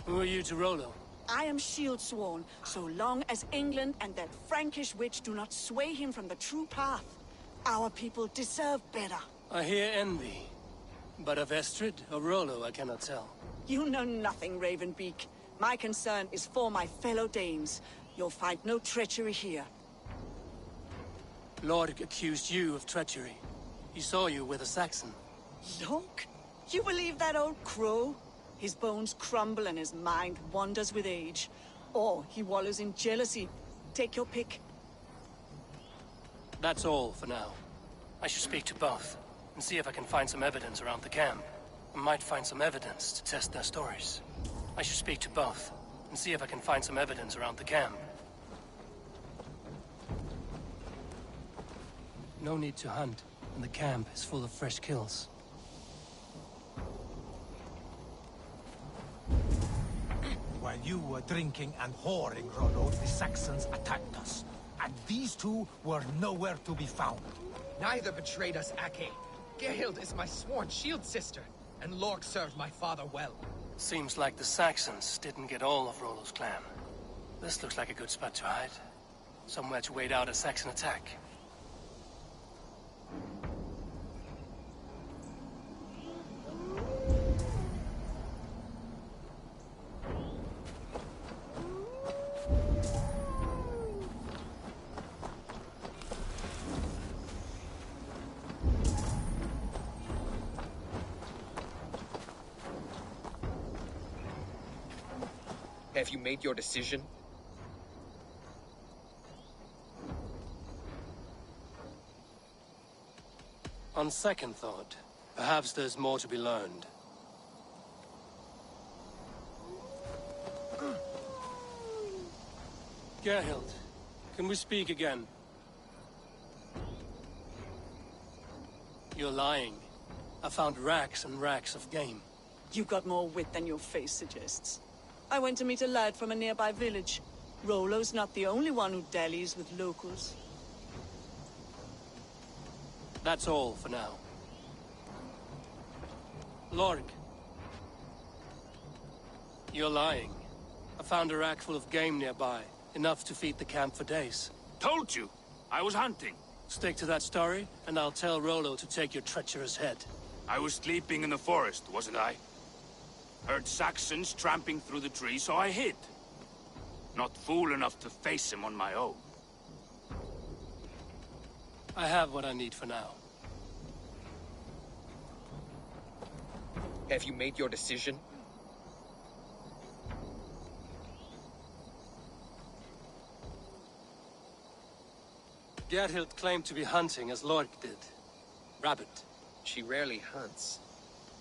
Who are you to Rollo? I am shield sworn, so long as England and that Frankish witch do not sway him from the true path. Our people deserve better. I hear envy. But of Estrid or Rollo, I cannot tell. You know nothing, Ravenbeak. My concern is for my fellow Danes. You'll find no treachery here. Lord accused you of treachery. He saw you with a Saxon. Look, you believe that old crow? His bones crumble and his mind wanders with age. Or he wallows in jealousy. Take your pick. That's all for now. I should speak to both, and see if I can find some evidence around the camp. I might find some evidence to test their stories. I should speak to both, and see if I can find some evidence around the camp. No need to hunt, and the camp is full of fresh kills. While you were drinking and whoring, Rollo, the Saxons attacked us. And these two were nowhere to be found. Neither betrayed us, Ake. Gerhild is my sworn shield sister, and Lork served my father well. Seems like the Saxons didn't get all of Rollo's clan. This looks like a good spot to hide. Somewhere to wait out a Saxon attack. Have you made your decision? On second thought, perhaps there's more to be learned. Gerhild, can we speak again? You're lying. I found racks and racks of game. You got more wit than your face suggests. I went to meet a lad from a nearby village. Rollo's not the only one who dallies with locals. That's all for now. Lork. You're lying. I found a rack full of game nearby. Enough to feed the camp for days. Told you! I was hunting. Stick to that story, and I'll tell Rollo to take your treacherous head. I was sleeping in the forest, wasn't I? Heard Saxons tramping through the trees, so I hid. Not fool enough to face him on my own. I have what I need for now. Have you made your decision? Gerhild claimed to be hunting as Lork did. Rabbit. She rarely hunts.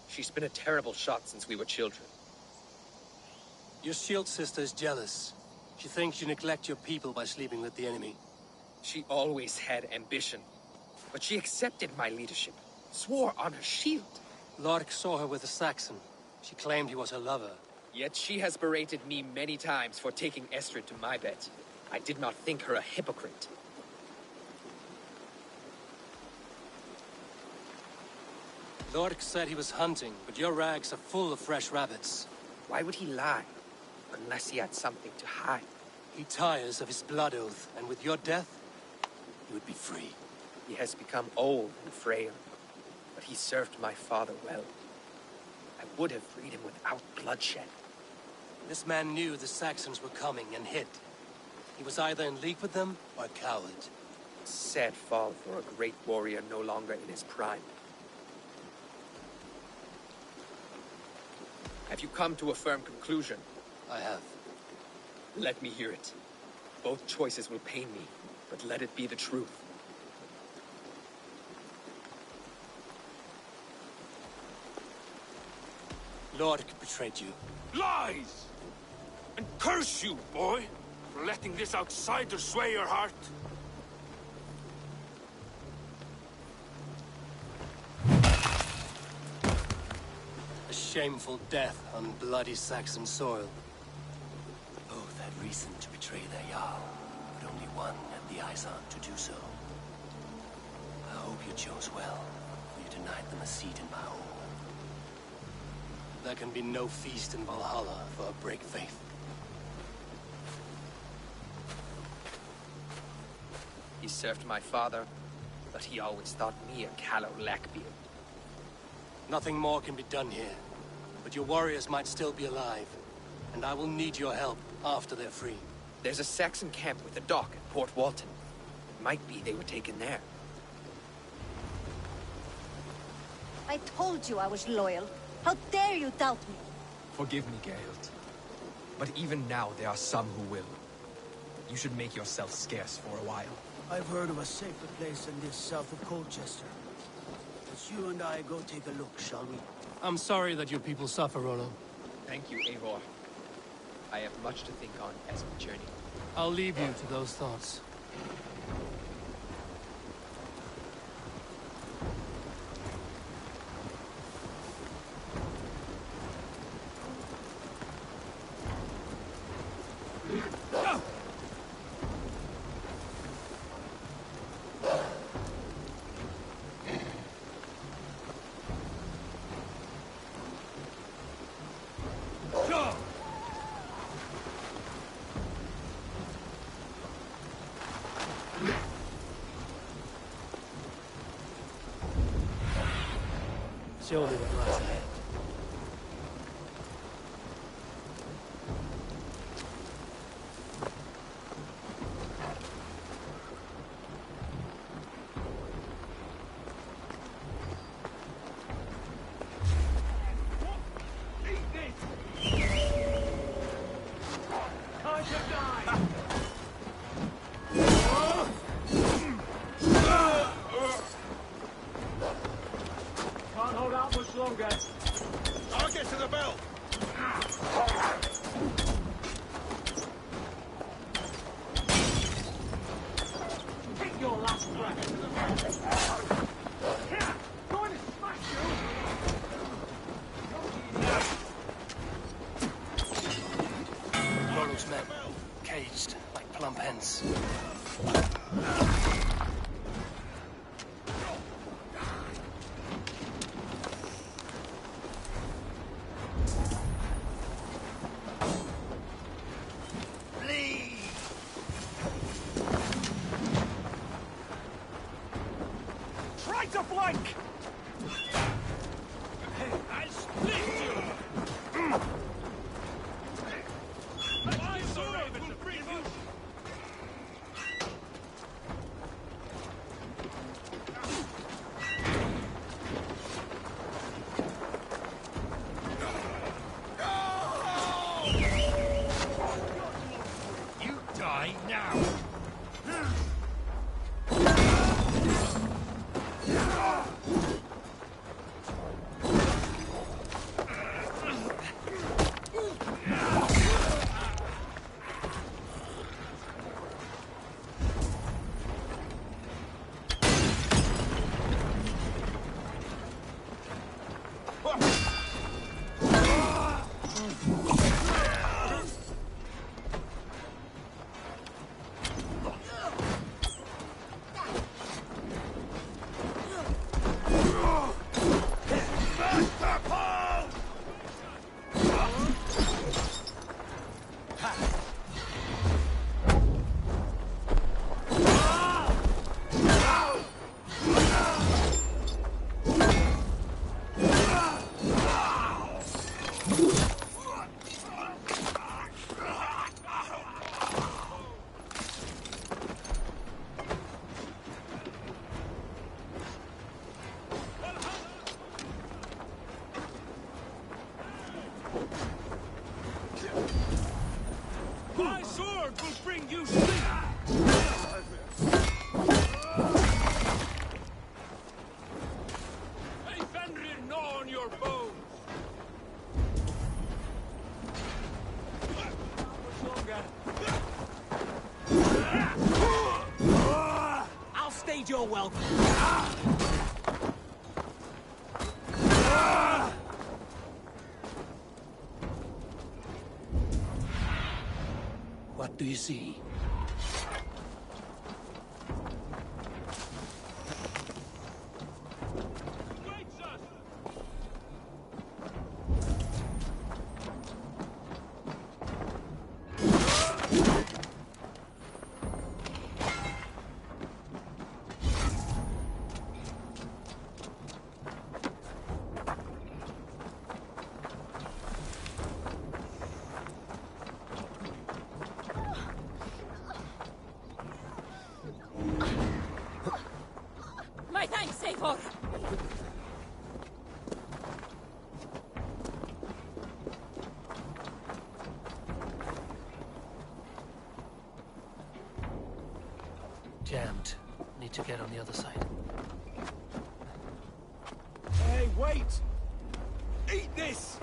She's been a terrible shot since we were children. Your shield sister is jealous. She thinks you neglect your people by sleeping with the enemy. She always had ambition. But she accepted my leadership. Swore on her shield. Lork saw her with a Saxon. She claimed he was her lover. Yet she has berated me many times for taking Estrid to my bed. I did not think her a hypocrite. Lork said he was hunting, but your rags are full of fresh rabbits. Why would he lie? Unless he had something to hide. He tires of his blood oath, and with your death, he would be free. He has become old and frail, but he served my father well. I would have freed him without bloodshed. This man knew the Saxons were coming and hid. He was either in league with them or a coward. Sad fall for a great warrior no longer in his prime. Have you come to a firm conclusion? I have. Let me hear it. Both choices will pain me, but let it be the truth. Lord betrayed you. Lies! And curse you, boy, for letting this outsider sway your heart. A shameful death on bloody Saxon soil. Both had reason to betray their Jarl, but only one had the eyes on to do so. I hope you chose well, for you denied them a seat in my home. There can be no feast in Valhalla for a break faith. He served my father, but he always thought me a callow lackbeard. Nothing more can be done here, but your warriors might still be alive, and I will need your help after they're free. There's a Saxon camp with a dock at Port Walton. It might be they were taken there. I told you I was loyal. How dare you doubt me? Forgive me, Geralt. But even now, there are some who will. You should make yourself scarce for a while. I've heard of a safer place than this south of Colchester. Let's you and I go take a look, shall we? I'm sorry that your people suffer, Rollo. Thank you, Eivor. I have much to think on as we journey. I'll leave you to those thoughts. Surely what lies ahead. Rollo's men, caged like plump hens. Try to flank! I'll split you! My sword will bring you! You die now! My sword will bring you sleep! May Fenrir gnaw on your bones! I'll stage your welcome. What do you see? My thanks, Eivor! Jammed. Need to get on the other side. Hey, wait! Eat this!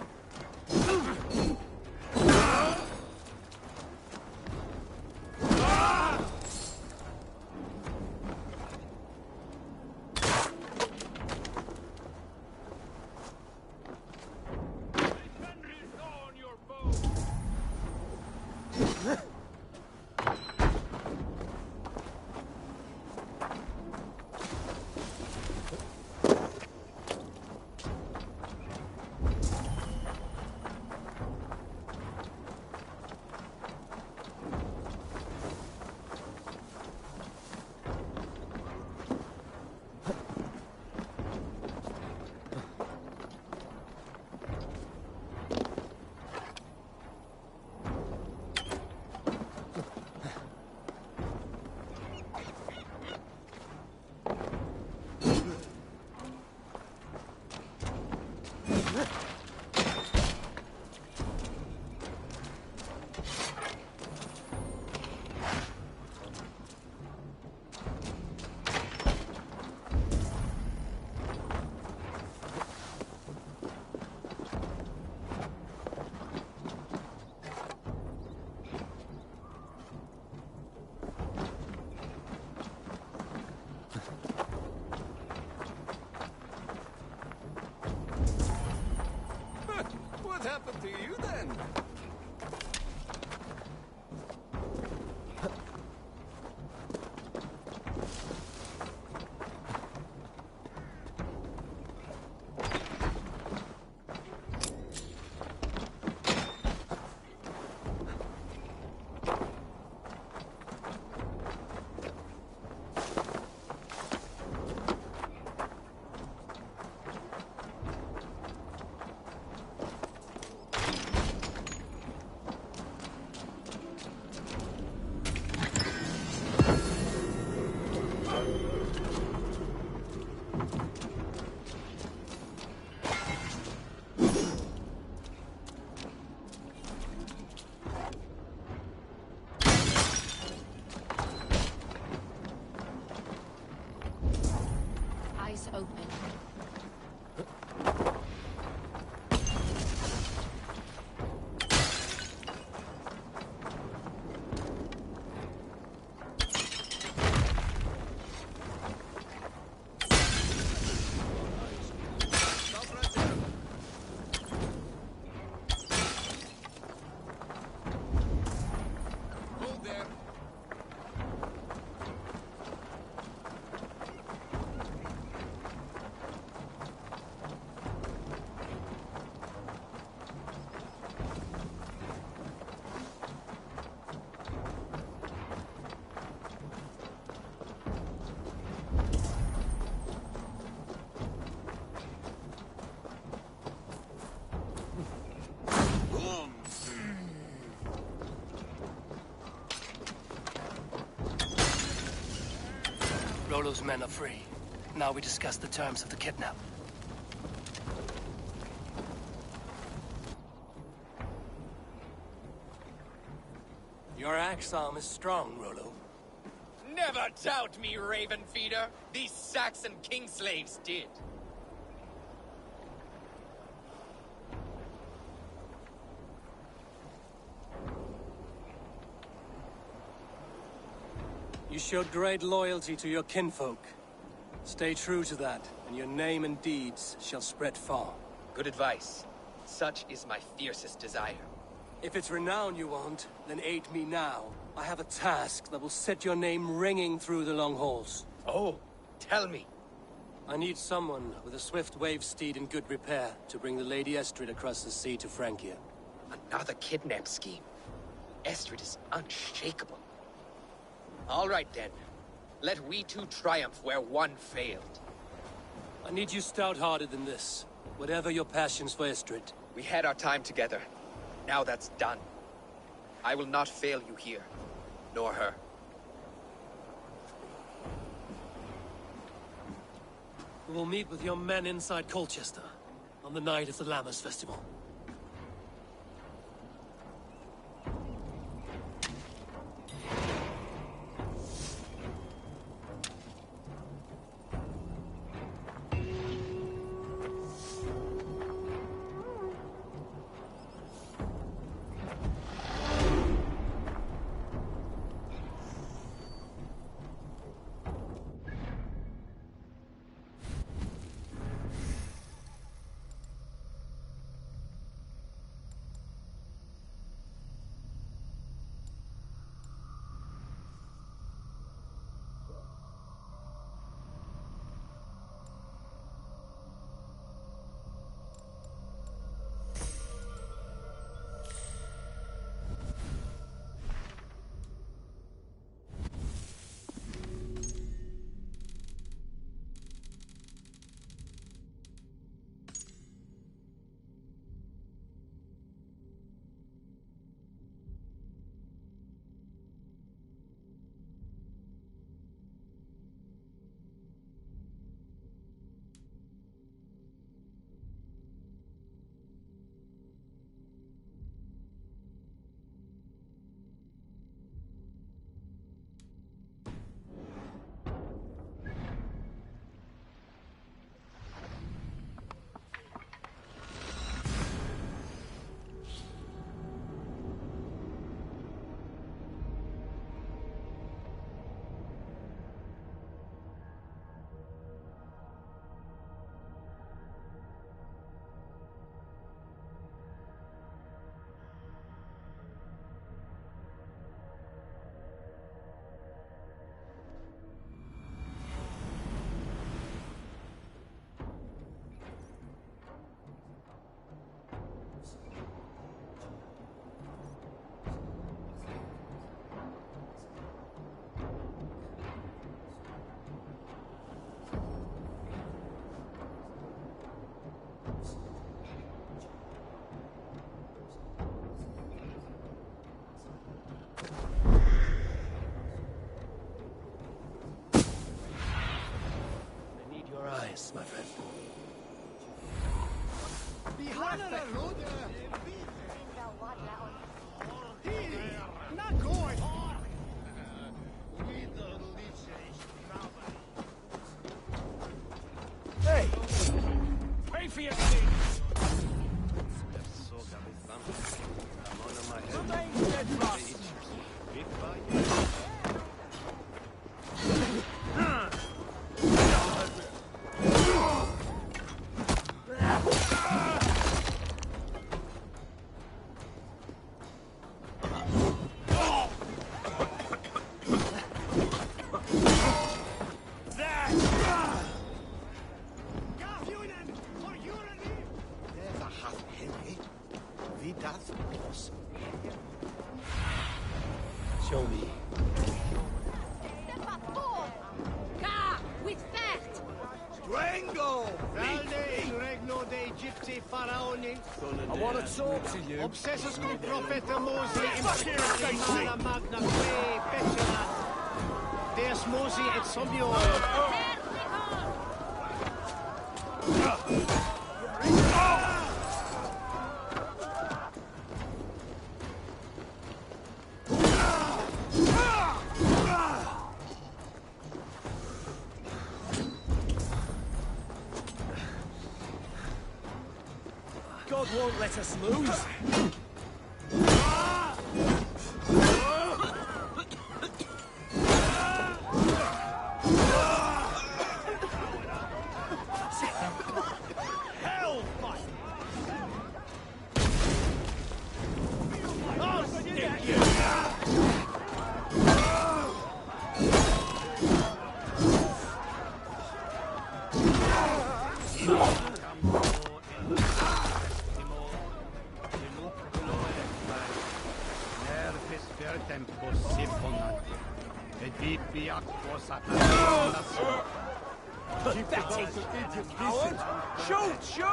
What happened to you then? Eyes open. Hold there. Rollo's men are free. Now we discuss the terms of the kidnap. Your axe arm is strong, Rollo. Never doubt me, Raven Feeder. These Saxon king-slaves did. You showed great loyalty to your kinfolk. Stay true to that, and your name and deeds shall spread far. Good advice. Such is my fiercest desire. If it's renown you want, then aid me now. I have a task that will set your name ringing through the long halls. Oh, tell me. I need someone with a swift wave steed in good repair to bring the Lady Estrid across the sea to Francia. Another kidnap scheme. Estrid is unshakable. All right then. Let we two triumph where one failed. I need you stout-hearted in this, whatever your passions for Estrid. We had our time together. Now that's done. I will not fail you here, nor her. We will meet with your men inside Colchester on the night of the Lammas Festival. My friend. Hey! Wait for your seat! Show me. With Fert! Drango! Valde regno de Egypti faraoni. I want to talk to you. Obsessus cum profeta Mosi in mana magna que petulant. Deus Mosi et Somior. let us lose. Shoot! Shoot!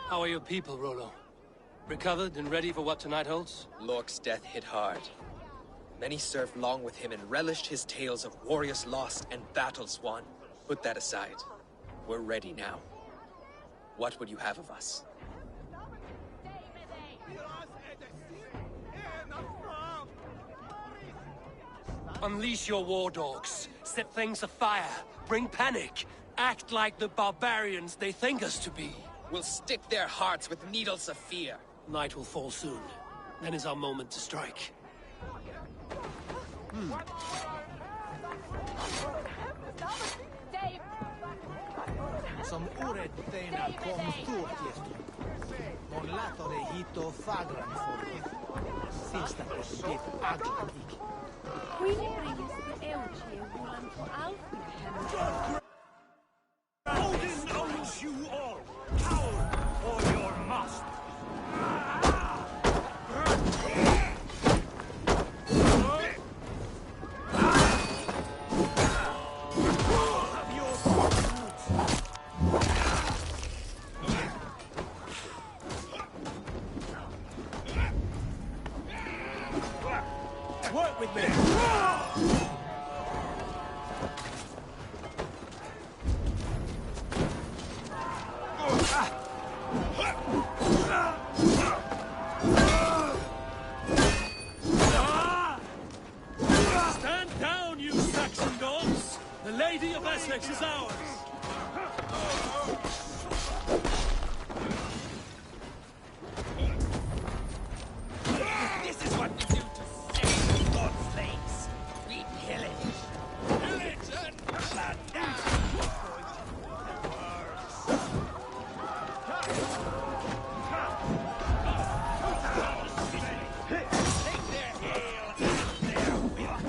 How are your people, Rollo? Recovered and ready for what tonight holds? Lork's death hit hard. Many served long with him and relished his tales of warriors lost and battles won. Put that aside. We're ready now. What would you have of us? Unleash your war dogs. Set things afire. Bring panic. Act like the barbarians they think us to be. We'll stick their hearts with needles of fear. Night will fall soon. Then is our moment to strike. Som orättfärna kom stortjäster. Mon latore hito fagran folket. Sista det aglatik. Odin owns you all, coward or your master. Work with me. Stand down, you Saxon dogs! The Lady of Essex is ours! This is what we do to save God's slaves. We pillage. Pillage and plunder. Take their ale and their whip.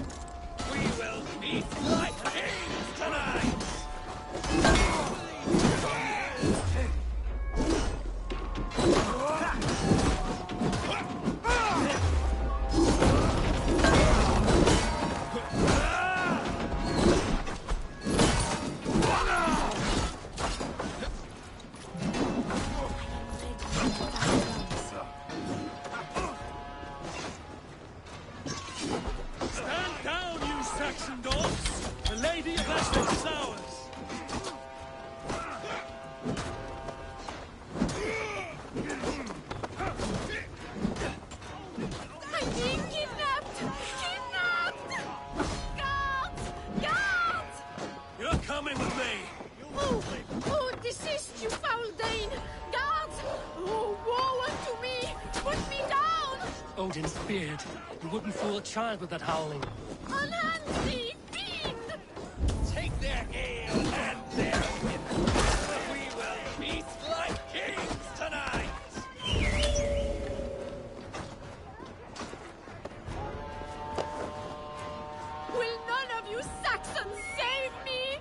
We will feast like kings tonight. Stand down, you Saxon dogs! The Lady of Essex is ours! I'm being kidnapped! Kidnapped! Guards! Guards! You're coming with me! Oh, desist, you foul Dane! Guards! Oh, woe unto me! Put me down! Odin's beard. You wouldn't fool a child with that howling. Unhand me, fiend! Take their ale and their whip. We will feast like kings tonight. Will none of you Saxons save me?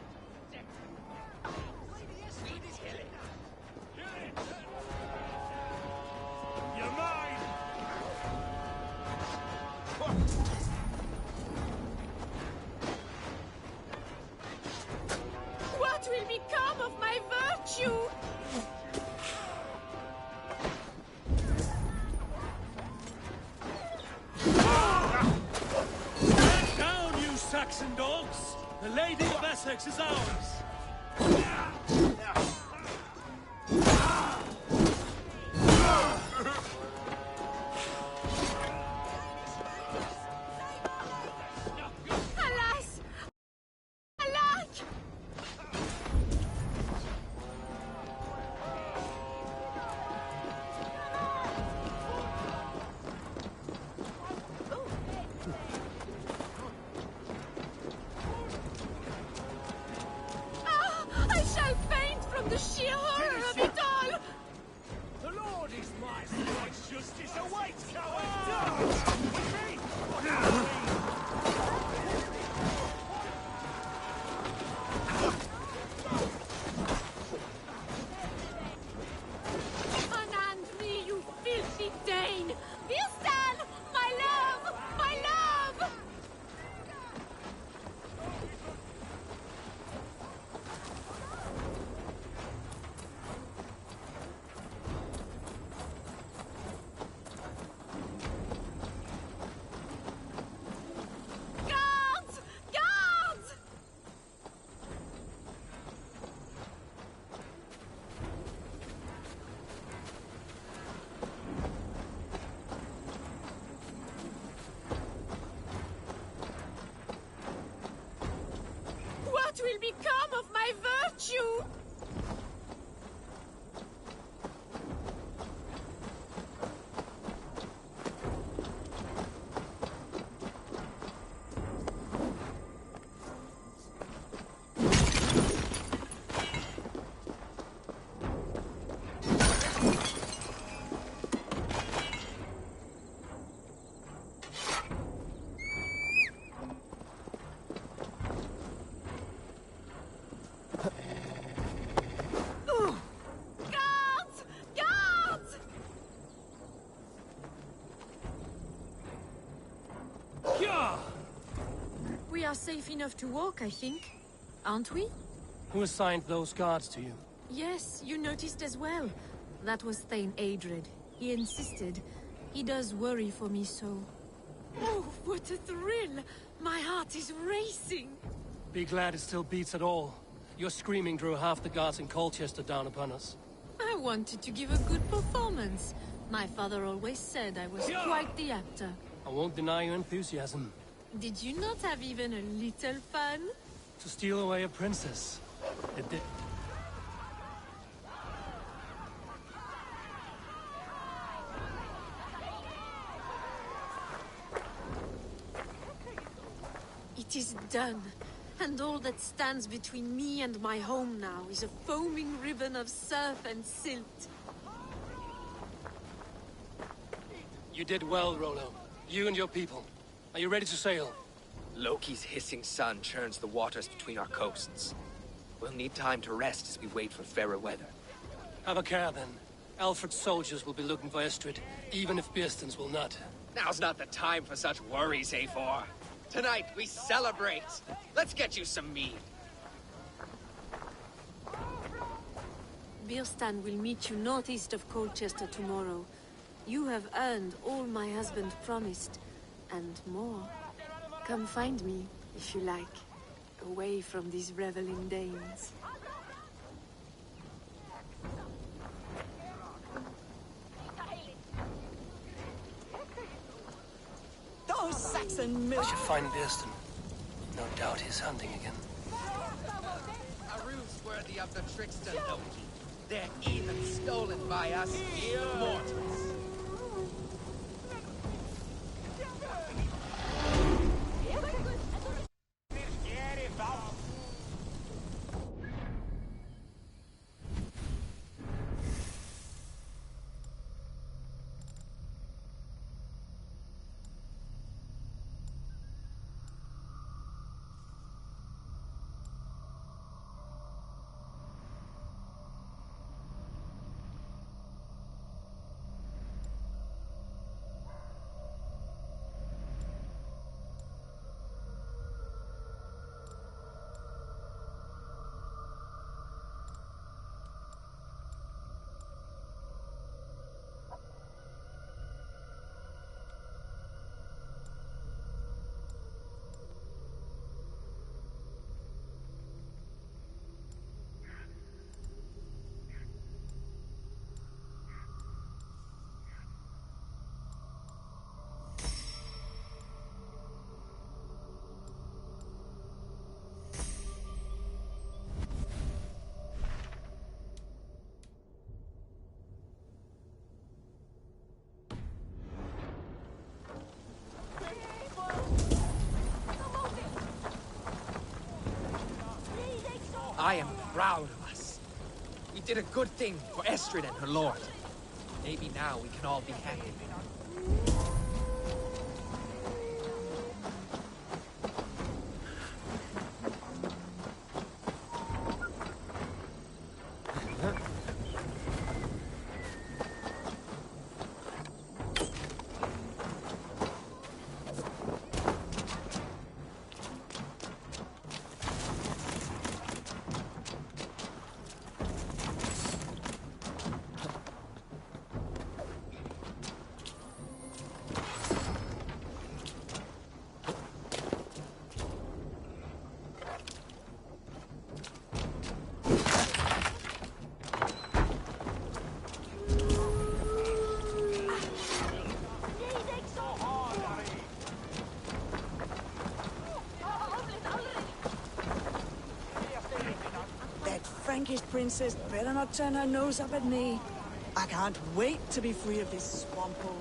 Your Saxon dogs! The Lady of Essex is ours! Alas! Alack! I shall faint from the sheer horror of it all! The Lord is my sword! Justice awaits, coward! With me! Unhand me, you filthy Dane! Bilstan! My love! My love! Guards! Guards! What will become of my virtue? Guards! Guards! We are safe enough to walk, I think. Aren't we? Who assigned those guards to you? Yes, you noticed as well. That was Thane Adred. He insisted. He does worry for me so. Oh, what a thrill! My heart is racing! Be glad it still beats at all. Your screaming drew half the guards in Colchester down upon us. I wanted to give a good performance. My father always said I was quite the actor. I won't deny your enthusiasm. Did you not have even a little fun? To steal away a princess. It did. It is done. And all that stands between me and my home now is a foaming ribbon of surf and silt. You did well, Rollo. You and your people. Are you ready to sail? Loki's hissing sun churns the waters between our coasts. We'll need time to rest as we wait for fairer weather. Have a care, then. Alfred's soldiers will be looking for Estrid, even if Bearstons will not. Now's not the time for such worries, A4. Tonight, we celebrate. Let's get you some mead. Birstan will meet you northeast of Colchester tomorrow. You have earned all my husband promised, and more. Come find me, if you like, away from these reveling Danes. Those Saxon I should find Bearston. No doubt he's hunting again. A ruse worthy of the trickster Loki. They're even stolen by us mere mortals. I am proud of us. We did a good thing for Estrid and her lord. Maybe now we can all be happy. Frankish princess better not turn her nose up at me. I can't wait to be free of this swamp hole.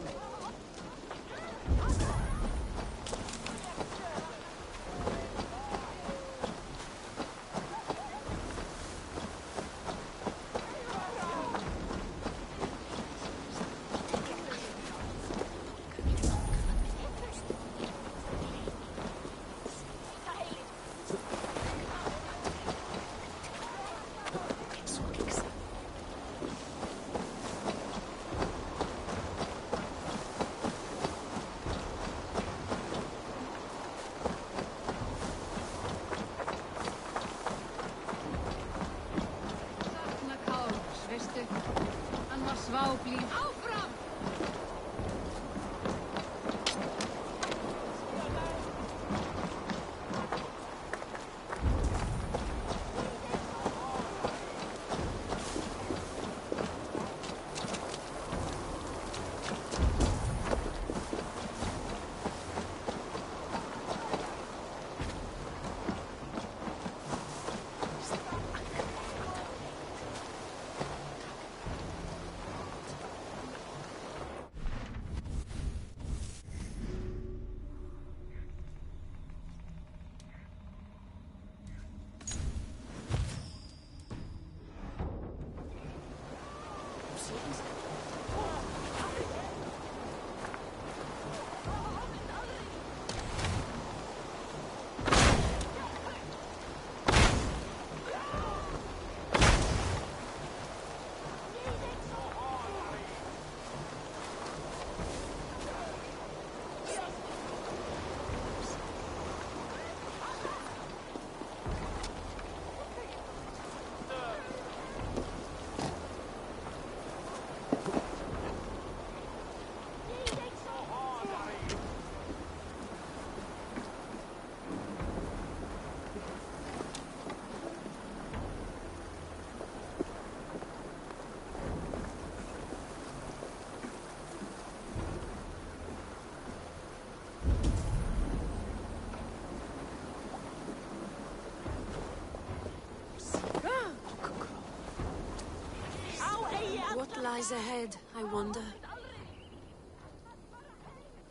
What lies ahead, I wonder?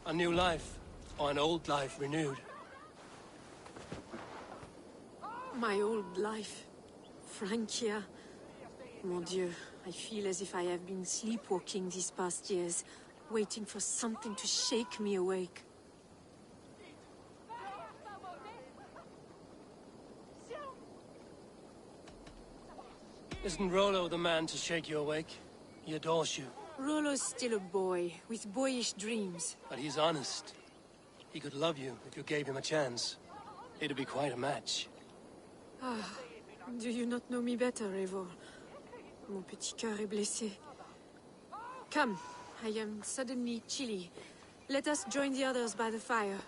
A new life, or an old life renewed. My old life. Francia. Mon Dieu, I feel as if I have been sleepwalking these past years, waiting for something to shake me awake. Isn't Rollo the man to shake you awake? He adores you. Rollo's still a boy, with boyish dreams. But he's honest. He could love you if you gave him a chance. It'd be quite a match. Ah, do you not know me better, Eivor? Mon petit cœur est blessé. Come, I am suddenly chilly. Let us join the others by the fire.